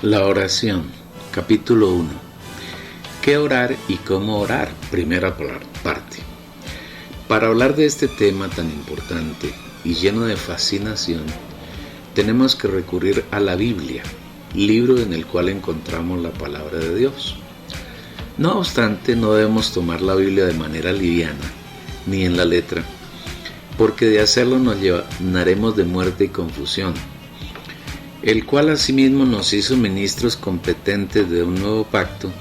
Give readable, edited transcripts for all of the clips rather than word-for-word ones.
La oración, capítulo 1. ¿Qué orar y cómo orar? Primera parte. Para hablar de este tema tan importante y lleno de fascinación, tenemos que recurrir a la Biblia, libro en el cual encontramos la palabra de Dios. No obstante, no debemos tomar la Biblia de manera liviana, ni en la letra, porque de hacerlo nos llenaremos de muerte y confusión, el cual asimismo nos hizo ministros competentes de un nuevo pacto,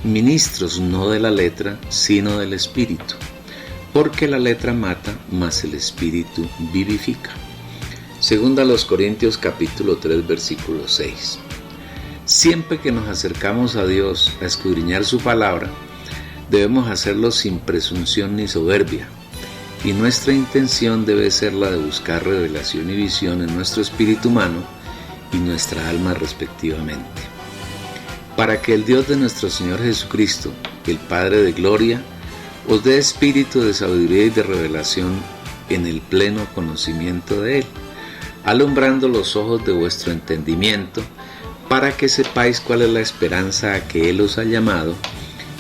ministros no de la letra, sino del Espíritu, porque la letra mata, mas el Espíritu vivifica. Segunda a los Corintios capítulo 3 versículo 6. Siempre que nos acercamos a Dios a escudriñar su palabra, debemos hacerlo sin presunción ni soberbia, y nuestra intención debe ser la de buscar revelación y visión en nuestro espíritu humano y nuestra alma respectivamente, para que el Dios de nuestro Señor Jesucristo, el Padre de gloria, os dé espíritu de sabiduría y de revelación en el pleno conocimiento de Él, alumbrando los ojos de vuestro entendimiento, para que sepáis cuál es la esperanza a que Él os ha llamado,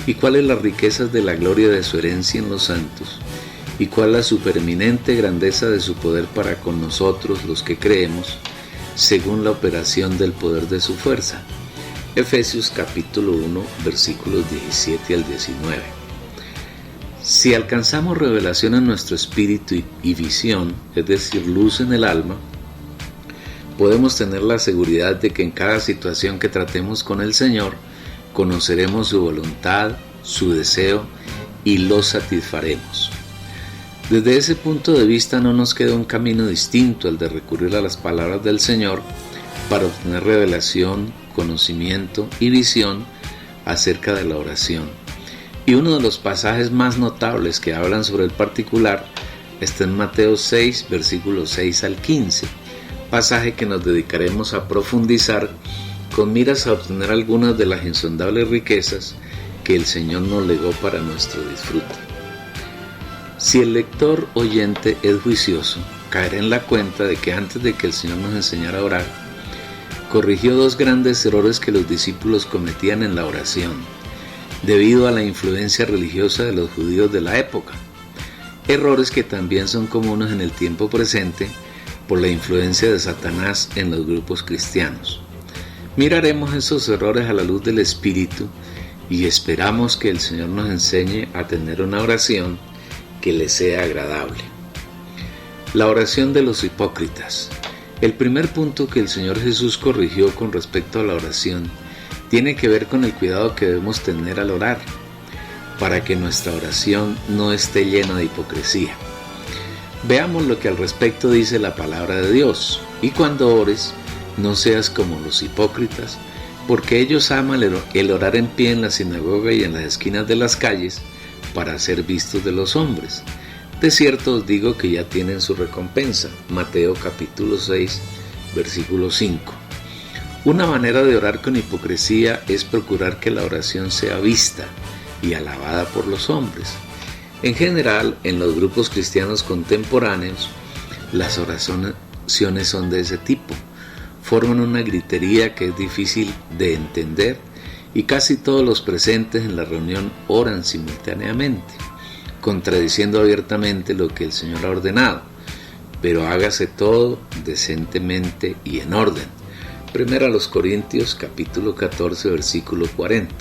y cuáles las riquezas de la gloria de su herencia en los santos, y cuál la supereminente grandeza de su poder para con nosotros los que creemos, según la operación del poder de su fuerza. Efesios capítulo 1 versículos 17 al 19. Si alcanzamos revelación en nuestro espíritu y visión, es decir, luz en el alma, podemos tener la seguridad de que en cada situación que tratemos con el Señor, conoceremos su voluntad, su deseo y lo satisfaremos. Desde ese punto de vista no nos queda un camino distinto al de recurrir a las palabras del Señor para obtener revelación, conocimiento y visión acerca de la oración. Y uno de los pasajes más notables que hablan sobre el particular está en Mateo 6, versículos 6 al 15, pasaje que nos dedicaremos a profundizar con miras a obtener algunas de las insondables riquezas que el Señor nos legó para nuestro disfrute. Si el lector oyente es juicioso, caerá en la cuenta de que antes de que el Señor nos enseñara a orar, corrigió dos grandes errores que los discípulos cometían en la oración, debido a la influencia religiosa de los judíos de la época. Errores que también son comunes en el tiempo presente por la influencia de Satanás en los grupos cristianos. Miraremos esos errores a la luz del Espíritu y esperamos que el Señor nos enseñe a tener una oración que le sea agradable. La oración de los hipócritas. El primer punto que el Señor Jesús corrigió con respecto a la oración tiene que ver con el cuidado que debemos tener al orar, para que nuestra oración no esté llena de hipocresía. Veamos lo que al respecto dice la palabra de Dios. Y cuando ores, no seas como los hipócritas, porque ellos aman el orar en pie en la sinagoga y en las esquinas de las calles, para ser vistos de los hombres. De cierto os digo que ya tienen su recompensa. Mateo capítulo 6, versículo 5. Una manera de orar con hipocresía es procurar que la oración sea vista y alabada por los hombres. En general, en los grupos cristianos contemporáneos, las oraciones son de ese tipo. Forman una gritería que es difícil de entender, y casi todos los presentes en la reunión oran simultáneamente, contradiciendo abiertamente lo que el Señor ha ordenado, pero hágase todo decentemente y en orden. Primera a los Corintios capítulo 14 versículo 40.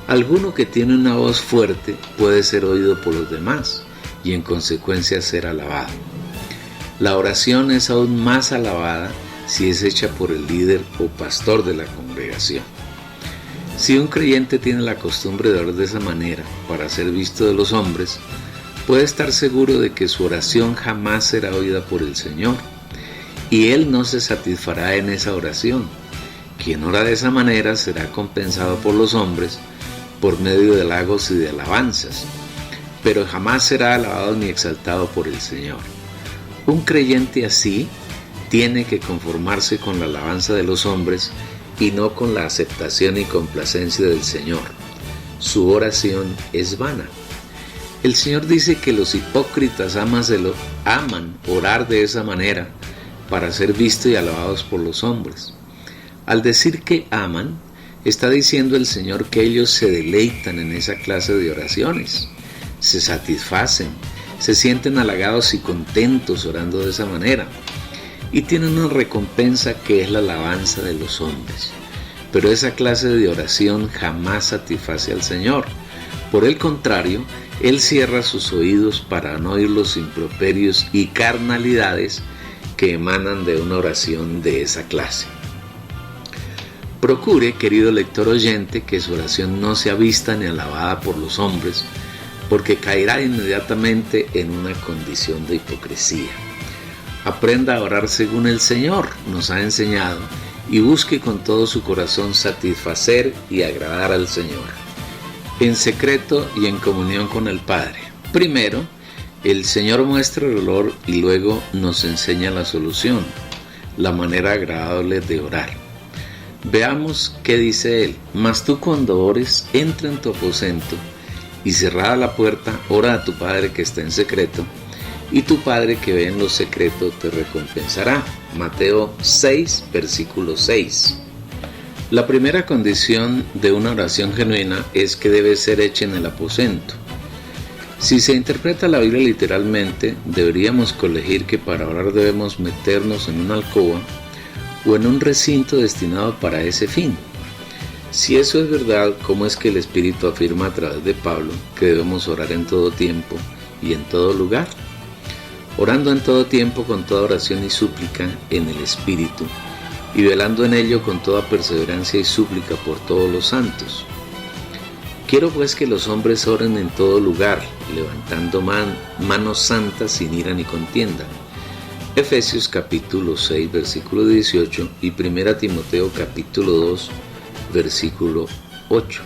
Alguno que tiene una voz fuerte puede ser oído por los demás y en consecuencia ser alabado. La oración es aún más alabada si es hecha por el líder o pastor de la congregación. Si un creyente tiene la costumbre de orar de esa manera para ser visto de los hombres, puede estar seguro de que su oración jamás será oída por el Señor, y Él no se satisfará en esa oración. Quien ora de esa manera será compensado por los hombres por medio de halagos y de alabanzas, pero jamás será alabado ni exaltado por el Señor. Un creyente así tiene que conformarse con la alabanza de los hombres y no con la aceptación y complacencia del Señor. Su oración es vana. El Señor dice que los hipócritas aman orar de esa manera para ser vistos y alabados por los hombres. Al decir que aman, está diciendo el Señor que ellos se deleitan en esa clase de oraciones, se satisfacen, se sienten halagados y contentos orando de esa manera, y tienen una recompensa que es la alabanza de los hombres. Pero esa clase de oración jamás satisface al Señor. Por el contrario, Él cierra sus oídos para no oír los improperios y carnalidades que emanan de una oración de esa clase. Procure, querido lector oyente, que su oración no sea vista ni alabada por los hombres, porque caerá inmediatamente en una condición de hipocresía. Aprenda a orar según el Señor nos ha enseñado y busque con todo su corazón satisfacer y agradar al Señor, en secreto y en comunión con el Padre. Primero, el Señor muestra el olor y luego nos enseña la solución, la manera agradable de orar. Veamos qué dice Él. Mas tú cuando ores, entra en tu aposento y cerrada la puerta, ora a tu Padre que está en secreto, y tu Padre que ve en lo secreto te recompensará. Mateo 6, versículo 6. La primera condición de una oración genuina es que debe ser hecha en el aposento. Si se interpreta la Biblia literalmente, deberíamos colegir que para orar debemos meternos en una alcoba o en un recinto destinado para ese fin. Si eso es verdad, ¿cómo es que el Espíritu afirma a través de Pablo que debemos orar en todo tiempo y en todo lugar? Orando en todo tiempo con toda oración y súplica en el Espíritu, y velando en ello con toda perseverancia y súplica por todos los santos. Quiero pues que los hombres oren en todo lugar, levantando manos santas sin ira ni contienda. Efesios capítulo 6, versículo 18 y 1 Timoteo capítulo 2, versículo 8.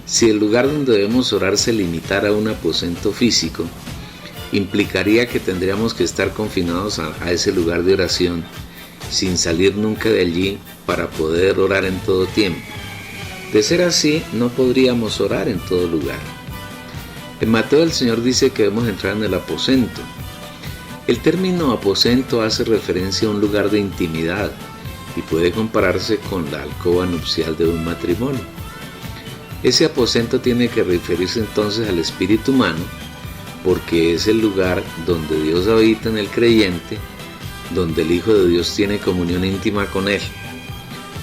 Si el lugar donde debemos orar se limitara a un aposento físico, implicaría que tendríamos que estar confinados a ese lugar de oración, sin salir nunca de allí para poder orar en todo tiempo. De ser así, no podríamos orar en todo lugar. En Mateo el Señor dice que debemos entrar en el aposento. El término aposento hace referencia a un lugar de intimidad y puede compararse con la alcoba nupcial de un matrimonio. Ese aposento tiene que referirse entonces al espíritu humano, porque es el lugar donde Dios habita en el creyente, donde el Hijo de Dios tiene comunión íntima con Él.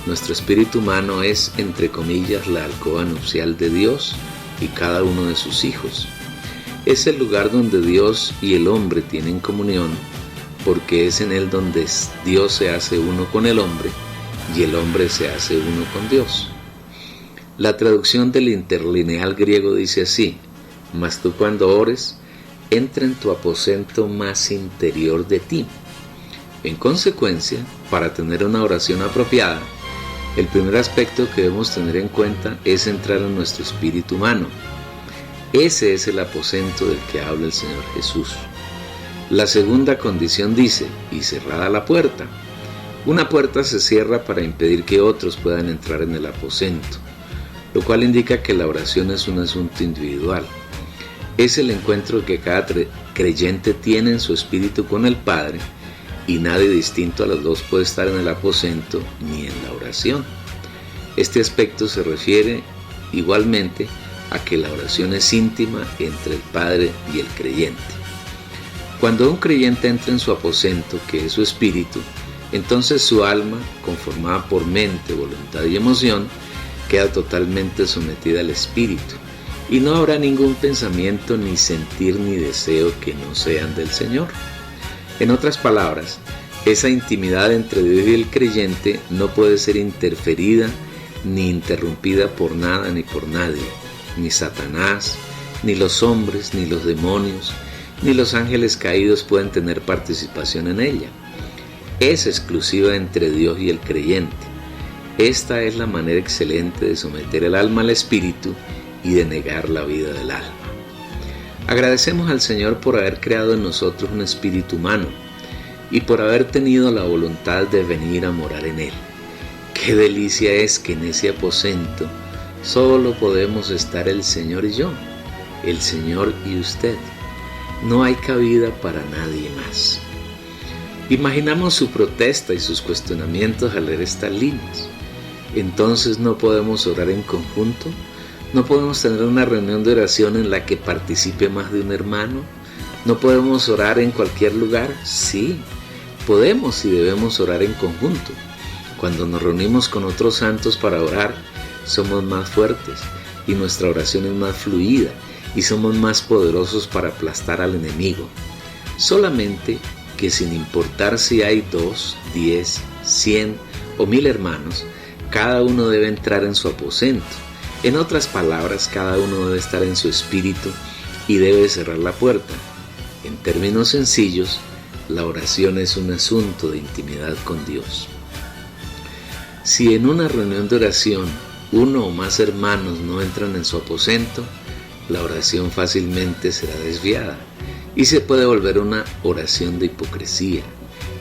Nuestro espíritu humano es, entre comillas, la alcoba nupcial de Dios y cada uno de sus hijos. Es el lugar donde Dios y el hombre tienen comunión, porque es en él donde Dios se hace uno con el hombre y el hombre se hace uno con Dios. La traducción del interlineal griego dice así: mas tú cuando ores, entra en tu aposento más interior de ti. En consecuencia, para tener una oración apropiada, el primer aspecto que debemos tener en cuenta es entrar en nuestro espíritu humano. Ese es el aposento del que habla el Señor Jesús. La segunda condición dice, y cerrada la puerta. Una puerta se cierra para impedir que otros puedan entrar en el aposento, lo cual indica que la oración es un asunto individual. Es el encuentro que cada creyente tiene en su espíritu con el Padre, y nadie distinto a los dos puede estar en el aposento ni en la oración. Este aspecto se refiere igualmente a que la oración es íntima entre el Padre y el creyente. Cuando un creyente entra en su aposento, que es su espíritu, entonces su alma, conformada por mente, voluntad y emoción, queda totalmente sometida al espíritu, y no habrá ningún pensamiento, ni sentir, ni deseo que no sean del Señor. En otras palabras, esa intimidad entre Dios y el creyente no puede ser interferida ni interrumpida por nada ni por nadie, ni Satanás, ni los hombres, ni los demonios, ni los ángeles caídos pueden tener participación en ella. Es exclusiva entre Dios y el creyente. Esta es la manera excelente de someter el alma al espíritu y de negar la vida del alma. Agradecemos al Señor por haber creado en nosotros un espíritu humano y por haber tenido la voluntad de venir a morar en él. Qué delicia es que en ese aposento solo podemos estar el Señor y yo, el Señor y usted. No hay cabida para nadie más. Imaginamos su protesta y sus cuestionamientos al leer estas líneas. Entonces no podemos orar en conjunto, no podemos tener una reunión de oración en la que participe más de un hermano, no podemos orar en cualquier lugar. Sí, podemos y debemos orar en conjunto. Cuando nos reunimos con otros santos para orar, somos más fuertes y nuestra oración es más fluida y somos más poderosos para aplastar al enemigo. Solamente que sin importar si hay 2, 10, 100 o 1000 hermanos, cada uno debe entrar en su aposento. En otras palabras, cada uno debe estar en su espíritu y debe cerrar la puerta. En términos sencillos, la oración es un asunto de intimidad con Dios. Si en una reunión de oración uno o más hermanos no entran en su aposento, la oración fácilmente será desviada y se puede volver una oración de hipocresía,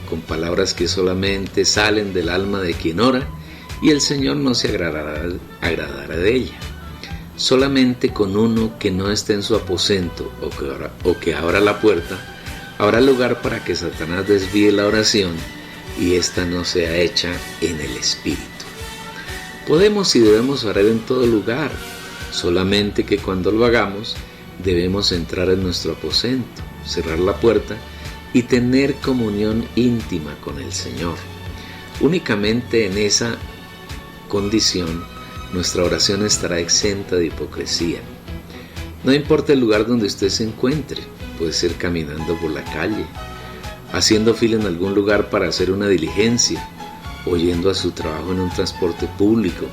con palabras que solamente salen del alma de quien ora y el Señor no se agradará de ella. Solamente con uno que no esté en su aposento o que abra la puerta, habrá lugar para que Satanás desvíe la oración y ésta no sea hecha en el Espíritu. Podemos y debemos orar en todo lugar, solamente que cuando lo hagamos debemos entrar en nuestro aposento, cerrar la puerta y tener comunión íntima con el Señor. Únicamente en esa condición nuestra oración estará exenta de hipocresía. No importa el lugar donde usted se encuentre, puede ser caminando por la calle, haciendo fila en algún lugar para hacer una diligencia, o yendo a su trabajo en un transporte público,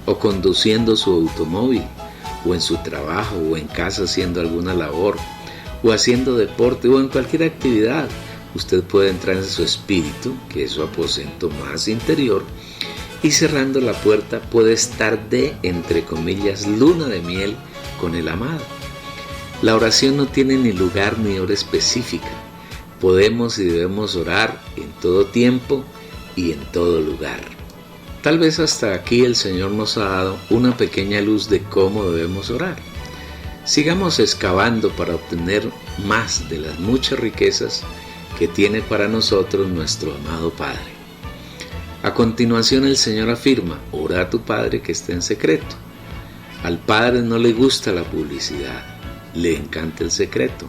o conduciendo su automóvil, o en su trabajo, o en casa haciendo alguna labor, o haciendo deporte, o en cualquier actividad. Usted puede entrar en su espíritu, que es su aposento más interior, y cerrando la puerta puede estar de, entre comillas, luna de miel con el amado. La oración no tiene ni lugar ni hora específica. Podemos y debemos orar en todo tiempo y en todo lugar. Tal vez hasta aquí el Señor nos ha dado una pequeña luz de cómo debemos orar. Sigamos excavando para obtener más de las muchas riquezas que tiene para nosotros nuestro amado Padre. A continuación el Señor afirma: ora a tu Padre que está en secreto. Al Padre no le gusta la publicidad, le encanta el secreto.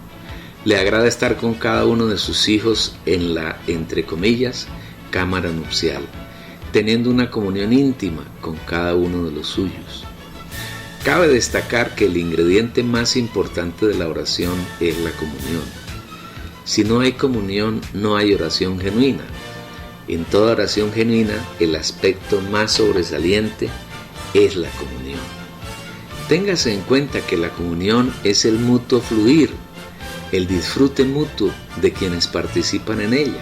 Le agrada estar con cada uno de sus hijos en la, entre comillas, cámara nupcial, teniendo una comunión íntima con cada uno de los suyos. Cabe destacar que el ingrediente más importante de la oración es la comunión. Si no hay comunión, no hay oración genuina. En toda oración genuina, el aspecto más sobresaliente es la comunión. Téngase en cuenta que la comunión es el mutuo fluir, el disfrute mutuo de quienes participan en ella.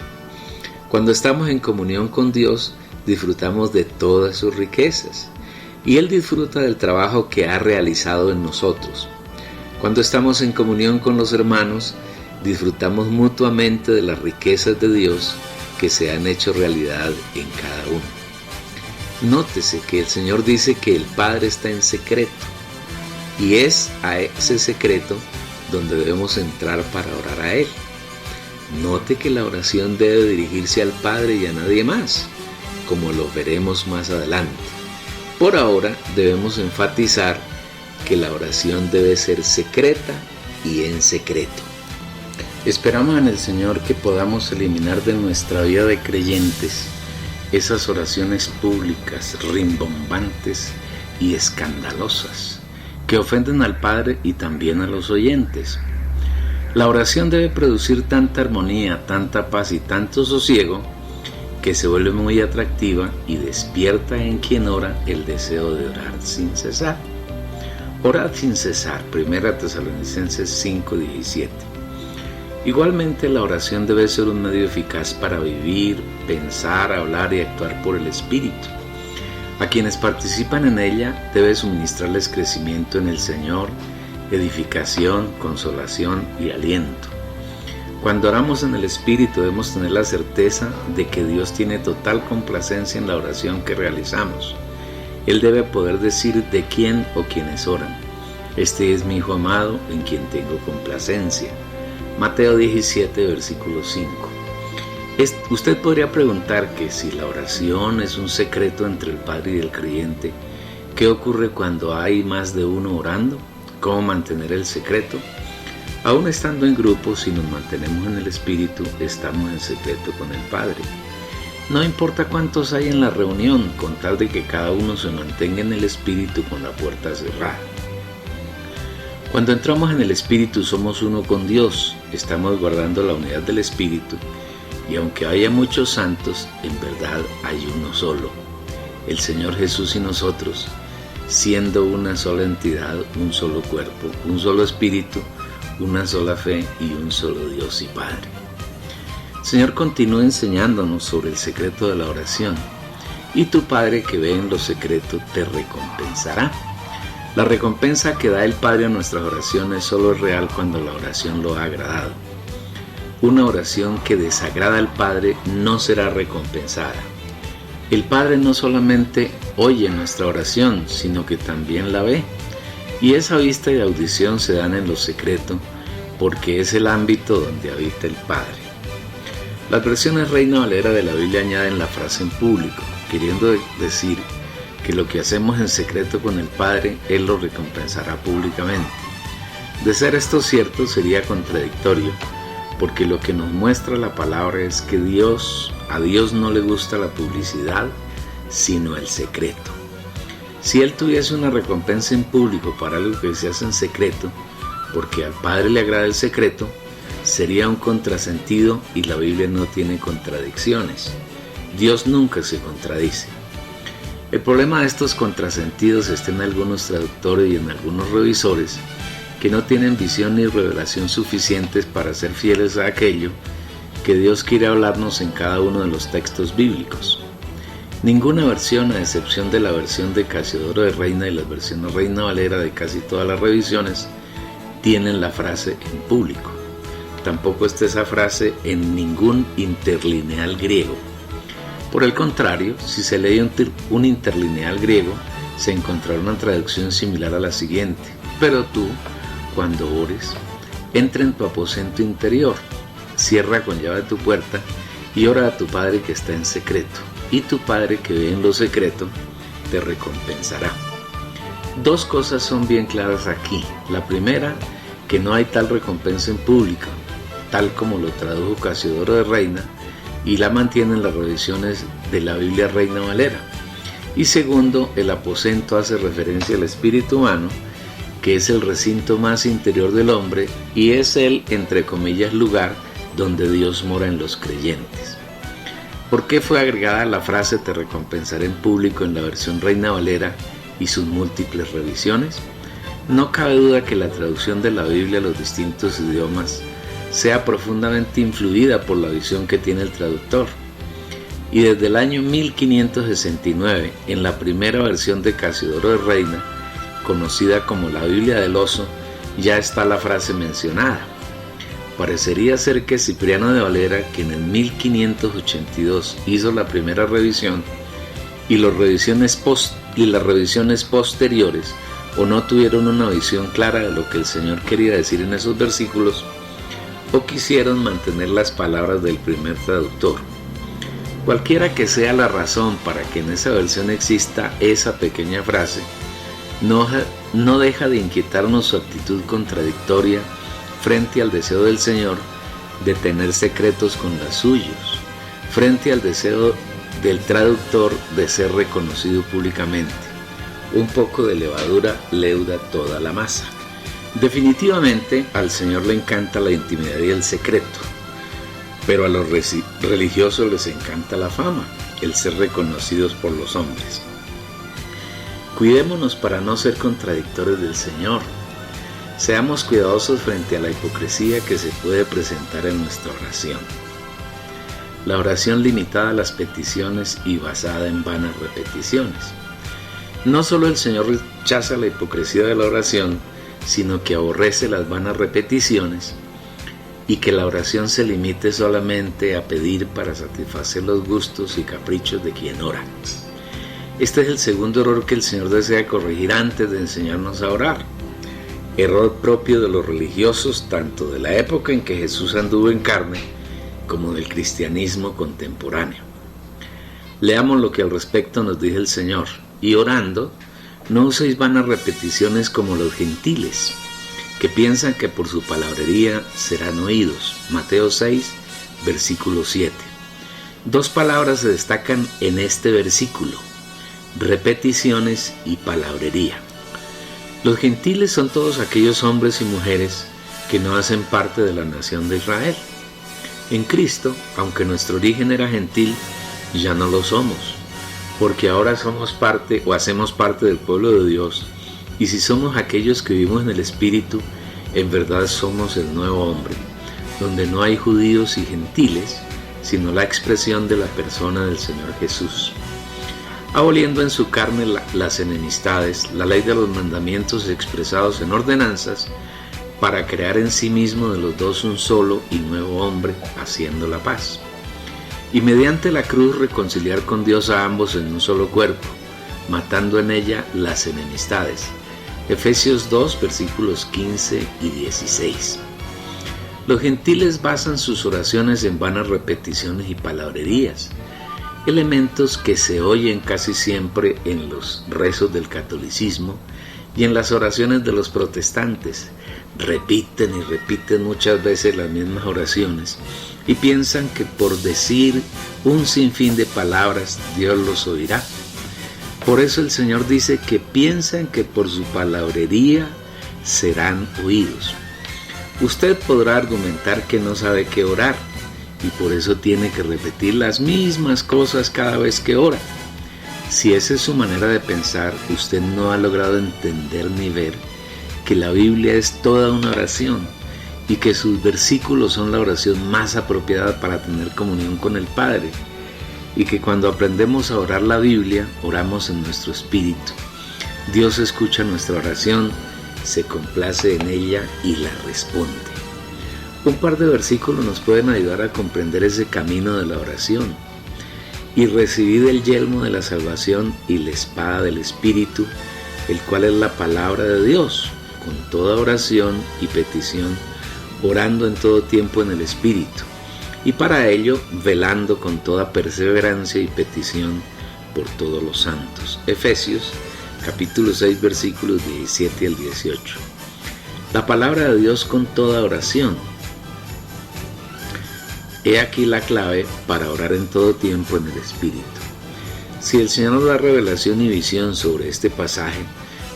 Cuando estamos en comunión con Dios, disfrutamos de todas sus riquezas y Él disfruta del trabajo que ha realizado en nosotros. Cuando estamos en comunión con los hermanos, disfrutamos mutuamente de las riquezas de Dios que se han hecho realidad en cada uno. Nótese que el Señor dice que el Padre está en secreto y es a ese secreto donde debemos entrar para orar a Él. Note que la oración debe dirigirse al Padre y a nadie más, como lo veremos más adelante. Por ahora debemos enfatizar que la oración debe ser secreta y en secreto. Esperamos en el Señor que podamos eliminar de nuestra vida de creyentes esas oraciones públicas, rimbombantes y escandalosas, que ofenden al Padre y también a los oyentes. La oración debe producir tanta armonía, tanta paz y tanto sosiego que se vuelve muy atractiva y despierta en quien ora el deseo de orar sin cesar. Orad sin cesar, 1 Tesalonicenses 5:17. Igualmente, la oración debe ser un medio eficaz para vivir, pensar, hablar y actuar por el Espíritu. A quienes participan en ella debe suministrarles crecimiento en el Señor, edificación, consolación y aliento. Cuando oramos en el Espíritu debemos tener la certeza de que Dios tiene total complacencia en la oración que realizamos. Él debe poder decir de quién o quienes oran: este es mi Hijo amado en quien tengo complacencia. Mateo 17, versículo 5. Usted podría preguntar que si la oración es un secreto entre el Padre y el creyente, ¿qué ocurre cuando hay más de uno orando? ¿Cómo mantener el secreto? Aún estando en grupo, si nos mantenemos en el Espíritu, estamos en secreto con el Padre. No importa cuántos hay en la reunión, con tal de que cada uno se mantenga en el Espíritu con la puerta cerrada. Cuando entramos en el Espíritu somos uno con Dios, estamos guardando la unidad del Espíritu, y aunque haya muchos santos, en verdad hay uno solo, el Señor Jesús y nosotros, siendo una sola entidad, un solo cuerpo, un solo Espíritu, una sola fe y un solo Dios y Padre. El Señor continúa enseñándonos sobre el secreto de la oración, y tu Padre que ve en lo secreto te recompensará. La recompensa que da el Padre a nuestras oraciones solo es real cuando la oración lo ha agradado. Una oración que desagrada al Padre no será recompensada. El Padre no solamente oye nuestra oración, sino que también la ve. Y esa vista y audición se dan en lo secreto, porque es el ámbito donde habita el Padre. Las versiones Reina Valera de la Biblia añaden la frase en público, queriendo decir que lo que hacemos en secreto con el Padre, Él lo recompensará públicamente. De ser esto cierto, sería contradictorio, porque lo que nos muestra la palabra es que a Dios no le gusta la publicidad, sino el secreto. Si Él tuviese una recompensa en público para algo que se hace en secreto, porque al Padre le agrada el secreto, sería un contrasentido y la Biblia no tiene contradicciones. Dios nunca se contradice. El problema de estos contrasentidos está en algunos traductores y en algunos revisores que no tienen visión ni revelación suficientes para ser fieles a aquello que Dios quiere hablarnos en cada uno de los textos bíblicos. Ninguna versión, a excepción de la versión de Casiodoro de Reina y las versiones Reina Valera de casi todas las revisiones, tienen la frase en público. Tampoco está esa frase en ningún interlineal griego. Por el contrario, si se lee un interlineal griego, se encontrará una traducción similar a la siguiente: pero tú, cuando ores, entra en tu aposento interior, cierra con llave tu puerta y ora a tu Padre que está en secreto, y tu Padre que ve en lo secreto te recompensará. Dos cosas son bien claras aquí. La primera, que no hay tal recompensa en público, tal como lo tradujo Casiodoro de Reina y la mantienen las revisiones de la Biblia Reina Valera. Y segundo, el aposento hace referencia al espíritu humano, que es el recinto más interior del hombre y es el, entre comillas, lugar donde Dios mora en los creyentes. ¿Por qué fue agregada la frase te recompensaré en público en la versión Reina Valera y sus múltiples revisiones? No cabe duda que la traducción de la Biblia a los distintos idiomas sea profundamente influida por la visión que tiene el traductor. Y desde el año 1569, en la primera versión de Casiodoro de Reina, conocida como la Biblia del Oso, ya está la frase mencionada. Parecería ser que Cipriano de Valera, quien en 1582 hizo la primera revisión, y las revisiones posteriores o no tuvieron una visión clara de lo que el Señor quería decir en esos versículos, o quisieron mantener las palabras del primer traductor. Cualquiera que sea la razón para que en esa versión exista esa pequeña frase, no deja de inquietarnos su actitud contradictoria frente al deseo del Señor de tener secretos con los suyos, frente al deseo del traductor de ser reconocido públicamente. Un poco de levadura leuda toda la masa. Definitivamente al Señor le encanta la intimidad y el secreto, pero a los religiosos les encanta la fama, el ser reconocidos por los hombres. Cuidémonos para no ser contradictores del Señor. Seamos cuidadosos frente a la hipocresía que se puede presentar en nuestra oración. La oración limitada a las peticiones y basada en vanas repeticiones. No solo el Señor rechaza la hipocresía de la oración, sino que aborrece las vanas repeticiones y que la oración se limite solamente a pedir para satisfacer los gustos y caprichos de quien ora. Este es el segundo error que el Señor desea corregir antes de enseñarnos a orar. Error propio de los religiosos tanto de la época en que Jesús anduvo en carne como del cristianismo contemporáneo. Leamos lo que al respecto nos dice el Señor. Y orando, no uséis vanas repeticiones como los gentiles, que piensan que por su palabrería serán oídos. Mateo 6, versículo 7. Dos palabras se destacan en este versículo: repeticiones y palabrería. Los gentiles son todos aquellos hombres y mujeres que no hacen parte de la nación de Israel. En Cristo, aunque nuestro origen era gentil, ya no lo somos, porque ahora somos parte o hacemos parte del pueblo de Dios, y si somos aquellos que vivimos en el Espíritu, en verdad somos el nuevo hombre, donde no hay judíos y gentiles, sino la expresión de la persona del Señor Jesús. Aboliendo en su carne las enemistades, la ley de los mandamientos expresados en ordenanzas, para crear en sí mismo de los dos un solo y nuevo hombre, haciendo la paz. Y mediante la cruz reconciliar con Dios a ambos en un solo cuerpo, matando en ella las enemistades. Efesios 2, versículos 15 y 16. Los gentiles basan sus oraciones en vanas repeticiones y palabrerías, elementos que se oyen casi siempre en los rezos del catolicismo y en las oraciones de los protestantes. Repiten y repiten muchas veces las mismas oraciones y piensan que por decir un sinfín de palabras Dios los oirá. Por eso el Señor dice que piensan que por su palabrería serán oídos. Usted podrá argumentar que no sabe qué orar y por eso tiene que repetir las mismas cosas cada vez que ora. Si esa es su manera de pensar, usted no ha logrado entender ni ver que la Biblia es toda una oración y que sus versículos son la oración más apropiada para tener comunión con el Padre, y que cuando aprendemos a orar la Biblia, oramos en nuestro espíritu. Dios escucha nuestra oración, se complace en ella y la responde. Un par de versículos nos pueden ayudar a comprender ese camino de la oración. Y recibid el yelmo de la salvación y la espada del Espíritu, el cual es la palabra de Dios, con toda oración y petición, orando en todo tiempo en el Espíritu, y para ello velando con toda perseverancia y petición por todos los santos. Efesios capítulo 6 versículos 17 al 18. La palabra de Dios con toda oración. He aquí la clave para orar en todo tiempo en el Espíritu. Si el Señor nos da revelación y visión sobre este pasaje,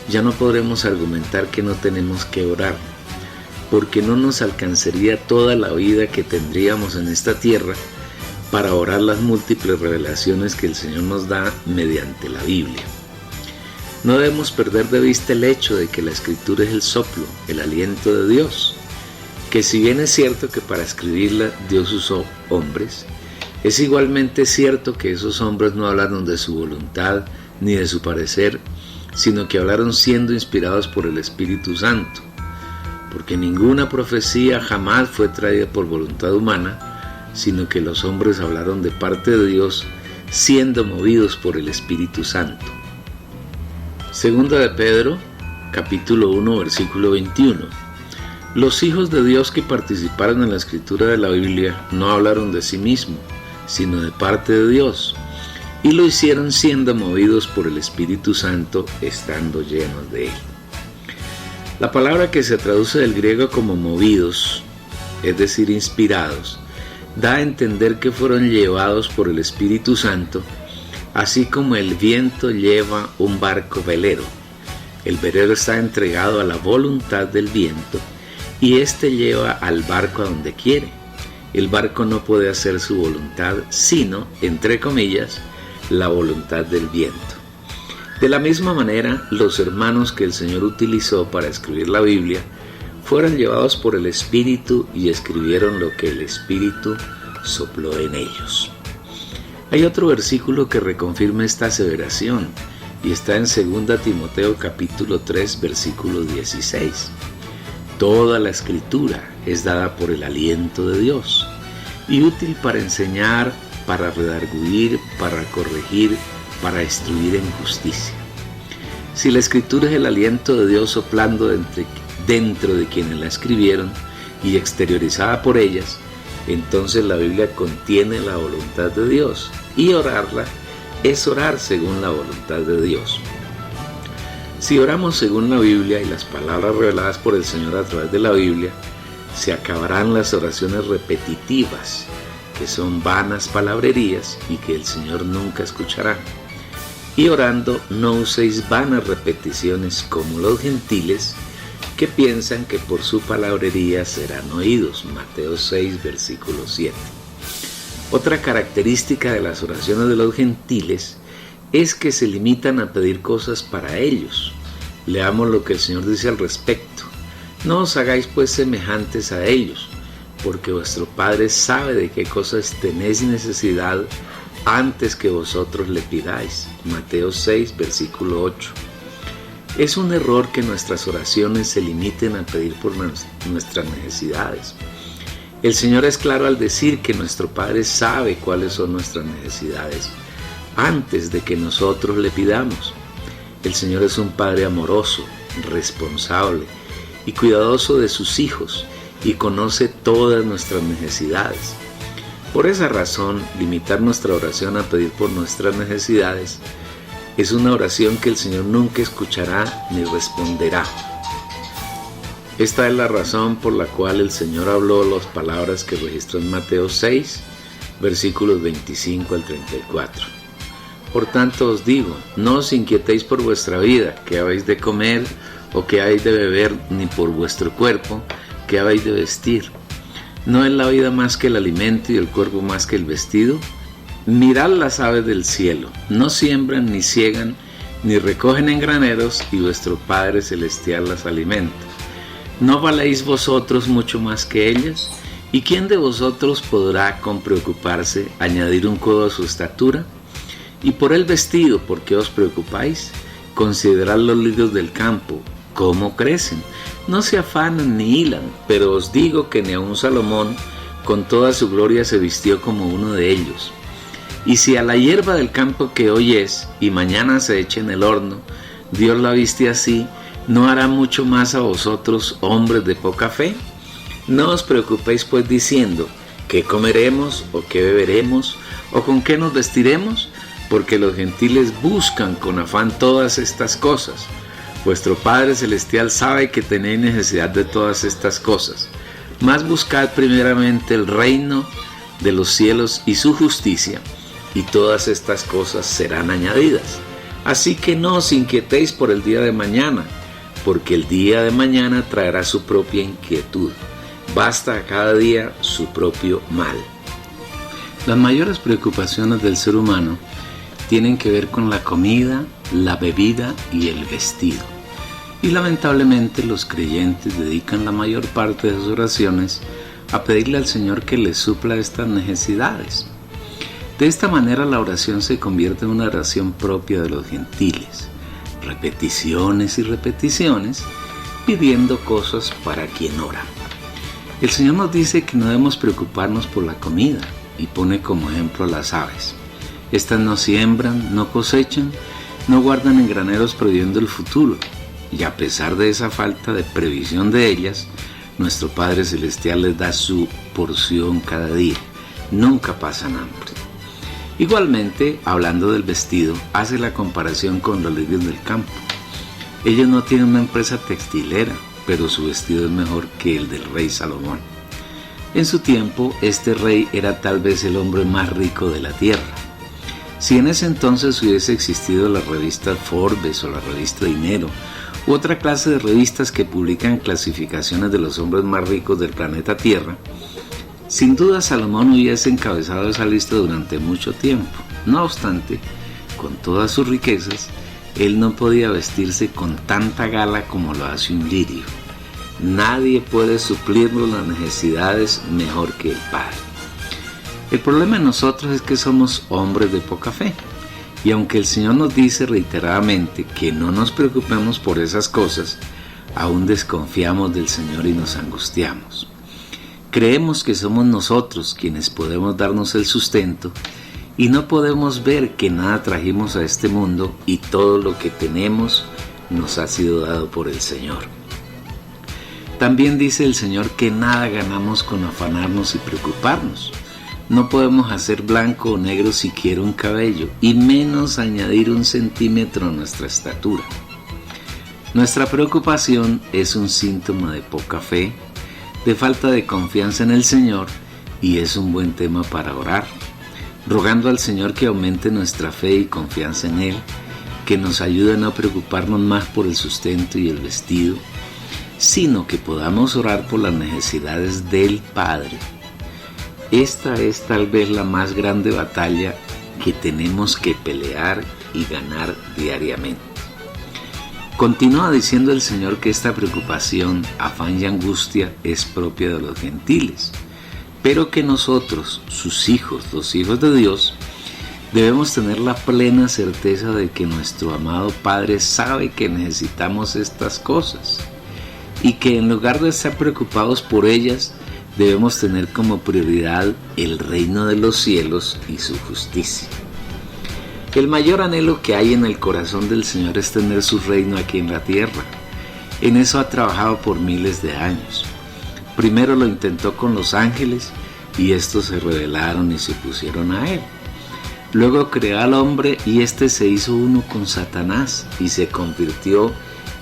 ya no podremos argumentar que no tenemos que orar, porque no nos alcanzaría toda la vida que tendríamos en esta tierra para orar las múltiples revelaciones que el Señor nos da mediante la Biblia. No debemos perder de vista el hecho de que la Escritura es el soplo, el aliento de Dios, que si bien es cierto que para escribirla Dios usó hombres, es igualmente cierto que esos hombres no hablaron de su voluntad ni de su parecer, sino que hablaron siendo inspirados por el Espíritu Santo, porque ninguna profecía jamás fue traída por voluntad humana, sino que los hombres hablaron de parte de Dios, siendo movidos por el Espíritu Santo. Segunda de Pedro, capítulo 1, versículo 21. Los hijos de Dios que participaron en la escritura de la Biblia no hablaron de sí mismos, sino de parte de Dios, y lo hicieron siendo movidos por el Espíritu Santo, estando llenos de Él. La palabra que se traduce del griego como movidos, es decir, inspirados, da a entender que fueron llevados por el Espíritu Santo, así como el viento lleva un barco velero. El velero está entregado a la voluntad del viento y éste lleva al barco a donde quiere. El barco no puede hacer su voluntad, sino, entre comillas, la voluntad del viento. De la misma manera, los hermanos que el Señor utilizó para escribir la Biblia fueron llevados por el Espíritu y escribieron lo que el Espíritu sopló en ellos. Hay otro versículo que reconfirma esta aseveración y está en 2 Timoteo capítulo 3 versículo 16. Toda la Escritura es dada por el aliento de Dios y útil para enseñar, para redarguir, para corregir, para instruir en justicia. Si la Escritura es el aliento de Dios soplando dentro de quienes la escribieron y exteriorizada por ellas, entonces la Biblia contiene la voluntad de Dios, y orarla es orar según la voluntad de Dios. Si oramos según la Biblia y las palabras reveladas por el Señor a través de la Biblia, se acabarán las oraciones repetitivas, que son vanas palabrerías y que el Señor nunca escuchará. Y orando, no uséis vanas repeticiones como los gentiles, que piensan que por su palabrería serán oídos. Mateo 6, versículo 7. Otra característica de las oraciones de los gentiles es que se limitan a pedir cosas para ellos. Leamos lo que el Señor dice al respecto. No os hagáis pues semejantes a ellos, porque vuestro Padre sabe de qué cosas tenéis necesidad antes que vosotros le pidáis. Mateo 6, versículo 8. Es un error que nuestras oraciones se limiten a pedir por nuestras necesidades. El Señor es claro al decir que nuestro Padre sabe cuáles son nuestras necesidades antes de que nosotros le pidamos. El Señor es un Padre amoroso, responsable y cuidadoso de sus hijos y conoce todas nuestras necesidades. Por esa razón, limitar nuestra oración a pedir por nuestras necesidades es una oración que el Señor nunca escuchará ni responderá. Esta es la razón por la cual el Señor habló las palabras que registró en Mateo 6, versículos 25 al 34. Por tanto os digo, no os inquietéis por vuestra vida, qué habéis de comer o qué habéis de beber, ni por vuestro cuerpo, qué habéis de vestir. ¿No es la vida más que el alimento y el cuerpo más que el vestido? Mirad las aves del cielo, no siembran ni siegan, ni recogen en graneros, y vuestro Padre Celestial las alimenta. ¿No valéis vosotros mucho más que ellas? ¿Y quién de vosotros podrá, con preocuparse, añadir un codo a su estatura? Y por el vestido, ¿por qué os preocupáis? Considerad los lirios del campo, cómo crecen. No se afanan ni hilan, pero os digo que ni aun Salomón, con toda su gloria, se vistió como uno de ellos. Y si a la hierba del campo que hoy es, y mañana se echa en el horno, Dios la viste así, ¿no hará mucho más a vosotros, hombres de poca fe? No os preocupéis pues diciendo, ¿qué comeremos, o qué beberemos, o con qué nos vestiremos? Porque los gentiles buscan con afán todas estas cosas. Vuestro Padre Celestial sabe que tenéis necesidad de todas estas cosas. Mas buscad primeramente el reino de los cielos y su justicia, y todas estas cosas serán añadidas. Así que no os inquietéis por el día de mañana, porque el día de mañana traerá su propia inquietud. Basta a cada día su propio mal. Las mayores preocupaciones del ser humano tienen que ver con la comida, la bebida y el vestido. Y lamentablemente los creyentes dedican la mayor parte de sus oraciones a pedirle al Señor que les supla estas necesidades. De esta manera la oración se convierte en una oración propia de los gentiles, repeticiones y repeticiones, pidiendo cosas para quien ora. El Señor nos dice que no debemos preocuparnos por la comida y pone como ejemplo a las aves. Estas no siembran, no cosechan, no guardan en graneros previendo el futuro, y a pesar de esa falta de previsión de ellas, nuestro Padre Celestial les da su porción cada día, nunca pasan hambre. Igualmente, hablando del vestido, hace la comparación con los lirios del campo. Ellos no tienen una empresa textilera, pero su vestido es mejor que el del rey Salomón. En su tiempo, este rey era tal vez el hombre más rico de la tierra. Si en ese entonces hubiese existido la revista Forbes o la revista Dinero, u otra clase de revistas que publican clasificaciones de los hombres más ricos del planeta Tierra, sin duda Salomón hubiese encabezado esa lista durante mucho tiempo. No obstante, con todas sus riquezas, él no podía vestirse con tanta gala como lo hace un lirio. Nadie puede suplirnos las necesidades mejor que el Padre. El problema en nosotros es que somos hombres de poca fe. Y aunque el Señor nos dice reiteradamente que no nos preocupemos por esas cosas, aún desconfiamos del Señor y nos angustiamos. Creemos que somos nosotros quienes podemos darnos el sustento y no podemos ver que nada trajimos a este mundo y todo lo que tenemos nos ha sido dado por el Señor. También dice el Señor que nada ganamos con afanarnos y preocuparnos. No podemos hacer blanco o negro siquiera un cabello, y menos añadir 1 centímetro a nuestra estatura. Nuestra preocupación es un síntoma de poca fe, de falta de confianza en el Señor, y es un buen tema para orar, rogando al Señor que aumente nuestra fe y confianza en Él, que nos ayude a no preocuparnos más por el sustento y el vestido, sino que podamos orar por las necesidades del Padre. Esta es tal vez la más grande batalla que tenemos que pelear y ganar diariamente. Continúa diciendo el Señor que esta preocupación, afán y angustia es propia de los gentiles, pero que nosotros, sus hijos, los hijos de Dios, debemos tener la plena certeza de que nuestro amado Padre sabe que necesitamos estas cosas y que en lugar de estar preocupados por ellas, debemos tener como prioridad el reino de los cielos y su justicia. El mayor anhelo que hay en el corazón del Señor es tener su reino aquí en la tierra. En eso ha trabajado por miles de años. Primero lo intentó con los ángeles y estos se rebelaron y se opusieron a él. Luego creó al hombre y éste se hizo uno con Satanás y se convirtió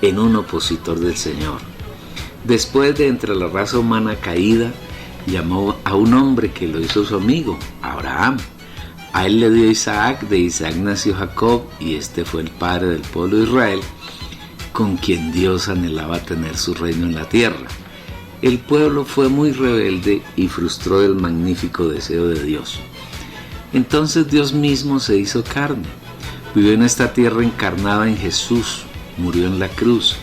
en un opositor del Señor. Después de entre la raza humana caída, llamó a un hombre que lo hizo su amigo, Abraham. A él le dio Isaac, de Isaac nació Jacob, y este fue el padre del pueblo de Israel, con quien Dios anhelaba tener su reino en la tierra. El pueblo fue muy rebelde y frustró el magnífico deseo de Dios. Entonces Dios mismo se hizo carne, vivió en esta tierra encarnada en Jesús, murió en la cruz,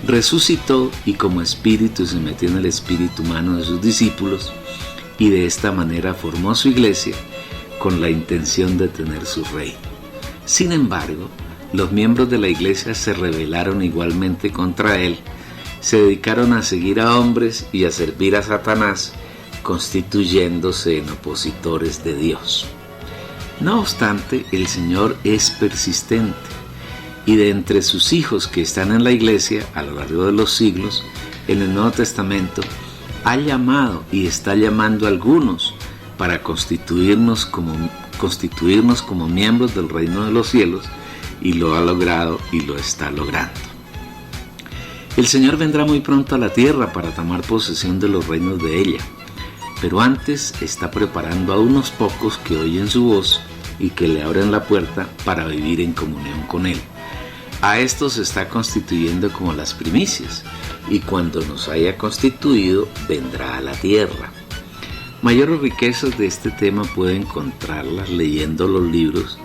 resucitó y como espíritu se metió en el espíritu humano de sus discípulos y de esta manera formó su iglesia con la intención de tener su reino. Sin embargo, los miembros de la iglesia se rebelaron igualmente contra él, se dedicaron a seguir a hombres y a servir a Satanás, constituyéndose en opositores de Dios. No obstante, el Señor es persistente y de entre sus hijos que están en la iglesia a lo largo de los siglos, en el Nuevo Testamento, ha llamado y está llamando a algunos para constituirnos como miembros del reino de los cielos, y lo ha logrado y lo está logrando. El Señor vendrá muy pronto a la tierra para tomar posesión de los reinos de ella, pero antes está preparando a unos pocos que oyen su voz y que le abren la puerta para vivir en comunión con Él. A estos se está constituyendo como las primicias, y cuando nos haya constituido, vendrá a la tierra. Mayores riquezas de este tema puede encontrarlas leyendo los libros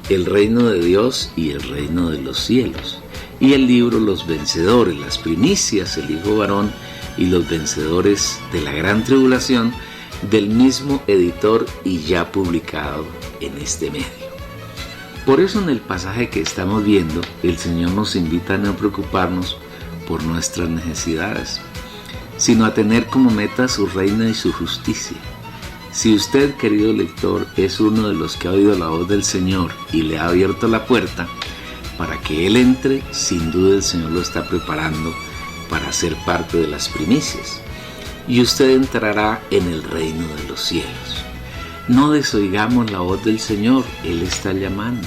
El reino de Dios y el reino de los cielos, y el libro Los vencedores, las primicias, el hijo varón y los vencedores de la gran tribulación, del mismo editor y ya publicado en este medio. Por eso en el pasaje que estamos viendo, el Señor nos invita a no preocuparnos por nuestras necesidades, sino a tener como meta su reino y su justicia. Si usted, querido lector, es uno de los que ha oído la voz del Señor y le ha abierto la puerta para que Él entre, sin duda el Señor lo está preparando para ser parte de las primicias, y usted entrará en el reino de los cielos. No desoigamos la voz del Señor, Él está llamando.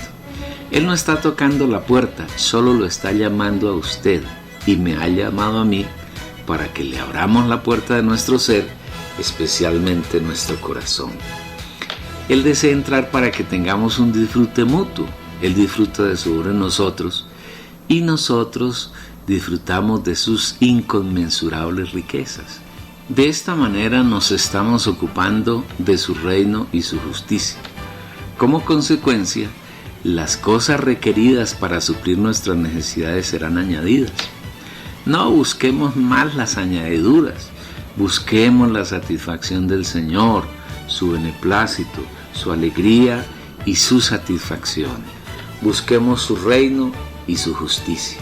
Él no está tocando la puerta, solo lo está llamando a usted, y me ha llamado a mí para que le abramos la puerta de nuestro ser, especialmente nuestro corazón. Él desea entrar para que tengamos un disfrute mutuo. Él disfruta de su obra en nosotros y nosotros disfrutamos de sus inconmensurables riquezas. De esta manera nos estamos ocupando de su reino y su justicia. Como consecuencia, las cosas requeridas para suplir nuestras necesidades serán añadidas. No busquemos más las añadiduras, busquemos la satisfacción del Señor, su beneplácito, su alegría y su satisfacción. Busquemos su reino y su justicia.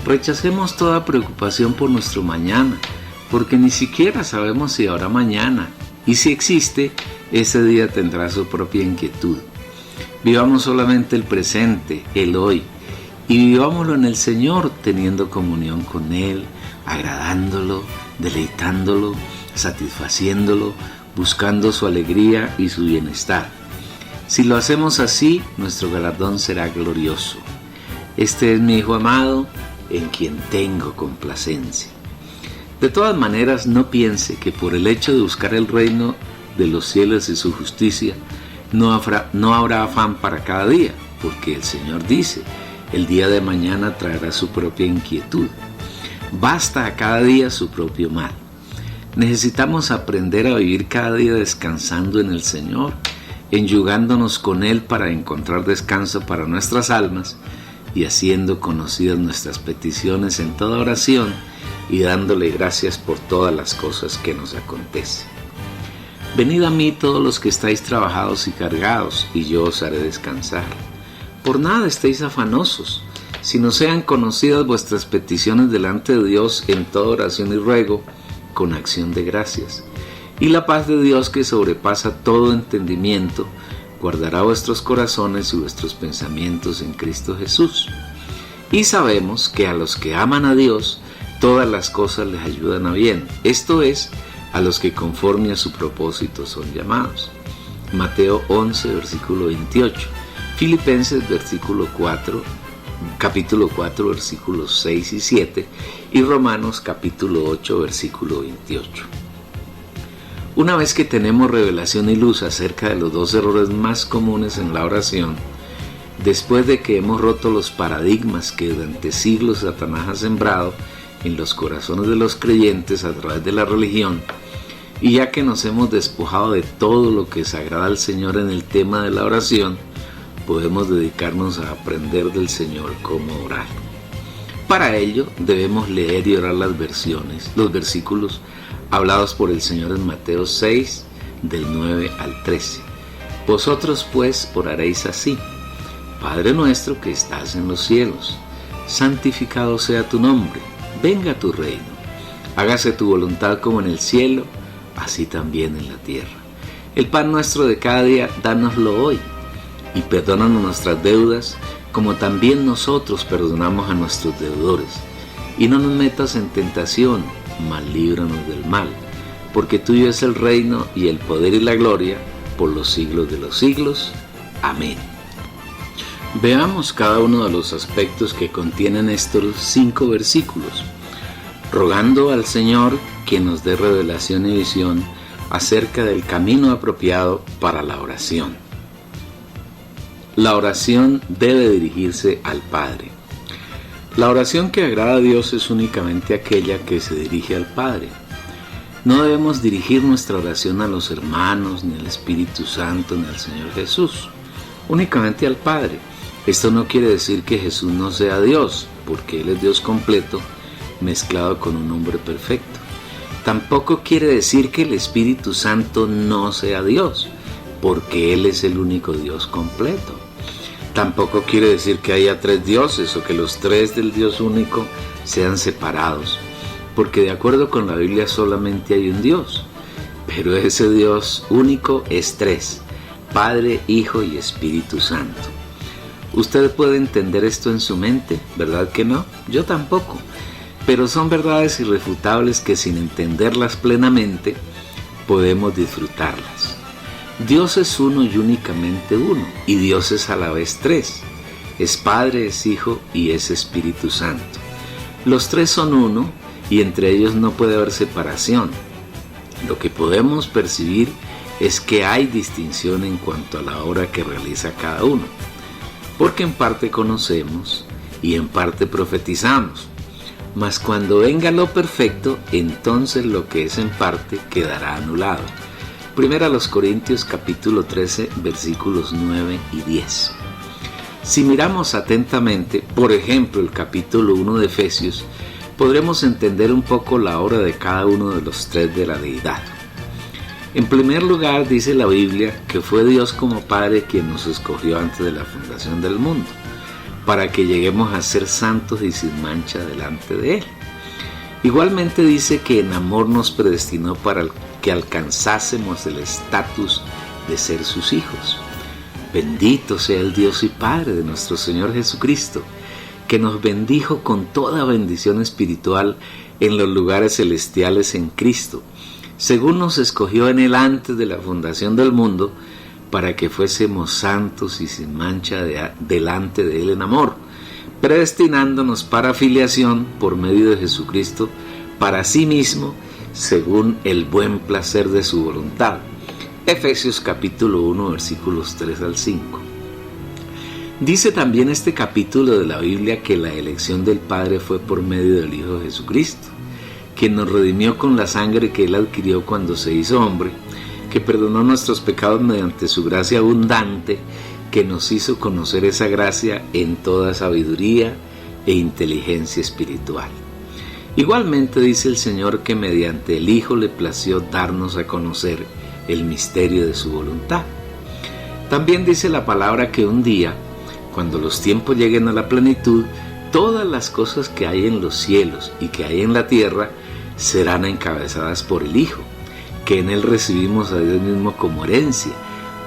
Rechacemos toda preocupación por nuestro mañana, porque ni siquiera sabemos si habrá mañana, y si existe, ese día tendrá su propia inquietud. Vivamos solamente el presente, el hoy, y vivámoslo en el Señor, teniendo comunión con Él, agradándolo, deleitándolo, satisfaciéndolo, buscando su alegría y su bienestar. Si lo hacemos así, nuestro galardón será glorioso. Este es mi Hijo amado, en quien tengo complacencia. De todas maneras, no piense que por el hecho de buscar el reino de los cielos y su justicia, no habrá afán para cada día, porque el Señor dice, el día de mañana traerá su propia inquietud. Basta a cada día su propio mal. Necesitamos aprender a vivir cada día descansando en el Señor, enyugándonos con Él para encontrar descanso para nuestras almas y haciendo conocidas nuestras peticiones en toda oración y dándole gracias por todas las cosas que nos acontecen. Venid a mí todos los que estáis trabajados y cargados, y yo os haré descansar. Por nada estéis afanosos, sino sean conocidas vuestras peticiones delante de Dios en toda oración y ruego, con acción de gracias. Y la paz de Dios, que sobrepasa todo entendimiento, guardará vuestros corazones y vuestros pensamientos en Cristo Jesús. Y sabemos que a los que aman a Dios, todas las cosas les ayudan a bien, esto es, a los que conforme a su propósito son llamados. Mateo 11, versículo 28, Filipenses capítulo 4, versículos 6 y 7, y Romanos capítulo 8, versículo 28. Una vez que tenemos revelación y luz acerca de los dos errores más comunes en la oración, después de que hemos roto los paradigmas que durante siglos Satanás ha sembrado en los corazones de los creyentes a través de la religión, y ya que nos hemos despojado de todo lo que desagrada al Señor en el tema de la oración, podemos dedicarnos a aprender del Señor cómo orar. Para ello debemos leer y orar los versículos hablados por el Señor en Mateo 6, del 9 al 13. Vosotros pues oraréis así: Padre nuestro que estás en los cielos, santificado sea tu nombre, venga tu reino, hágase tu voluntad como en el cielo, así también en la tierra. El pan nuestro de cada día, dánoslo hoy, y perdónanos nuestras deudas, como también nosotros perdonamos a nuestros deudores. Y no nos metas en tentación, mas líbranos del mal, porque tuyo es el reino y el poder y la gloria, por los siglos de los siglos. Amén. Veamos cada uno de los aspectos que contienen estos 5 versículos, rogando al Señor que nos dé revelación y visión acerca del camino apropiado para la oración. La oración debe dirigirse al Padre. La oración que agrada a Dios es únicamente aquella que se dirige al Padre. No debemos dirigir nuestra oración a los hermanos, ni al Espíritu Santo, ni al Señor Jesús, únicamente al Padre. Esto no quiere decir que Jesús no sea Dios, porque Él es Dios completo, mezclado con un hombre perfecto. Tampoco quiere decir que el Espíritu Santo no sea Dios, porque Él es el único Dios completo. Tampoco quiere decir que haya 3 dioses o que los 3 del Dios único sean separados, porque de acuerdo con la Biblia solamente hay un Dios, pero ese Dios único es 3, Padre, Hijo y Espíritu Santo. Usted puede entender esto en su mente, ¿verdad que no? Yo tampoco, pero son verdades irrefutables que sin entenderlas plenamente podemos disfrutarlas. Dios es uno y únicamente uno, y Dios es a la vez 3. Es Padre, es Hijo y es Espíritu Santo. Los 3 son uno y entre ellos no puede haber separación. Lo que podemos percibir es que hay distinción en cuanto a la obra que realiza cada uno, porque en parte conocemos y en parte profetizamos. Mas cuando venga lo perfecto, entonces lo que es en parte quedará anulado. Primera a los Corintios capítulo 13, versículos 9 y 10. Si miramos atentamente, por ejemplo, el capítulo 1 de Efesios, podremos entender un poco la obra de cada uno de los 3 de la deidad. En primer lugar, dice la Biblia que fue Dios como Padre quien nos escogió antes de la fundación del mundo, para que lleguemos a ser santos y sin mancha delante de Él. Igualmente dice que en amor nos predestinó para que alcanzásemos el estatus de ser sus hijos. Bendito sea el Dios y Padre de nuestro Señor Jesucristo, que nos bendijo con toda bendición espiritual en los lugares celestiales en Cristo, según nos escogió en Él antes de la fundación del mundo, para que fuésemos santos y sin mancha delante de Él en amor, predestinándonos para filiación por medio de Jesucristo para sí mismo, según el buen placer de su voluntad. Efesios capítulo 1, versículos 3 al 5. Dice también este capítulo de la Biblia que la elección del Padre fue por medio del Hijo de Jesucristo, quien nos redimió con la sangre que Él adquirió cuando se hizo hombre, que perdonó nuestros pecados mediante su gracia abundante, que nos hizo conocer esa gracia en toda sabiduría e inteligencia espiritual. Igualmente dice el Señor que mediante el Hijo le plació darnos a conocer el misterio de su voluntad. También dice la palabra que un día, cuando los tiempos lleguen a la plenitud, todas las cosas que hay en los cielos y que hay en la tierra serán encabezadas por el Hijo, que en Él recibimos a Dios mismo como herencia,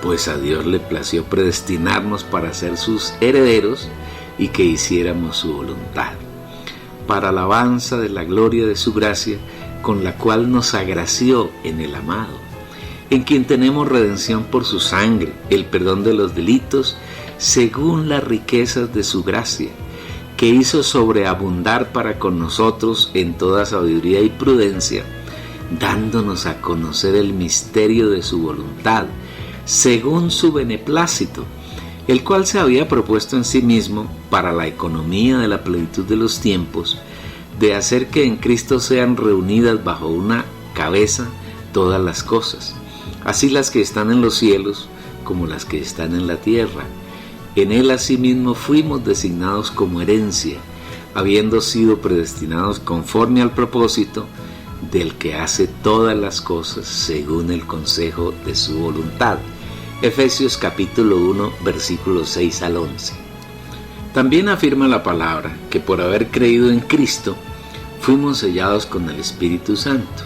pues a Dios le plació predestinarnos para ser sus herederos y que hiciéramos su voluntad, para alabanza de la gloria de su gracia, con la cual nos agració en el amado, en quien tenemos redención por su sangre, el perdón de los delitos, según las riquezas de su gracia, que hizo sobreabundar para con nosotros en toda sabiduría y prudencia, dándonos a conocer el misterio de su voluntad, según su beneplácito, el cual se había propuesto en sí mismo para la economía de la plenitud de los tiempos, de hacer que en Cristo sean reunidas bajo una cabeza todas las cosas, así las que están en los cielos como las que están en la tierra. En Él asimismo fuimos designados como herencia, habiendo sido predestinados conforme al propósito del que hace todas las cosas según el consejo de su voluntad. Efesios capítulo 1, versículos 6 al 11. También afirma la palabra que por haber creído en Cristo, fuimos sellados con el Espíritu Santo.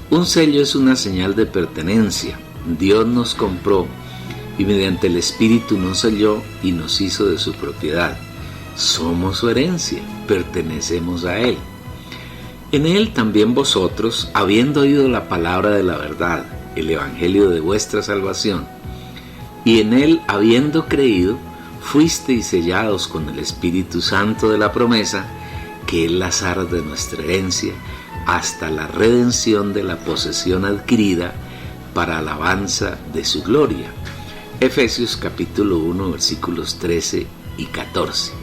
Un sello es una señal de pertenencia. Dios nos compró y mediante el Espíritu nos selló y nos hizo de su propiedad. Somos su herencia, pertenecemos a Él. En Él también vosotros, habiendo oído la palabra de la verdad, el evangelio de vuestra salvación, y en Él habiendo creído, fuisteis sellados con el Espíritu Santo de la promesa, que es las arras de nuestra herencia, hasta la redención de la posesión adquirida para alabanza de su gloria. Efesios capítulo 1, versículos 13 y 14.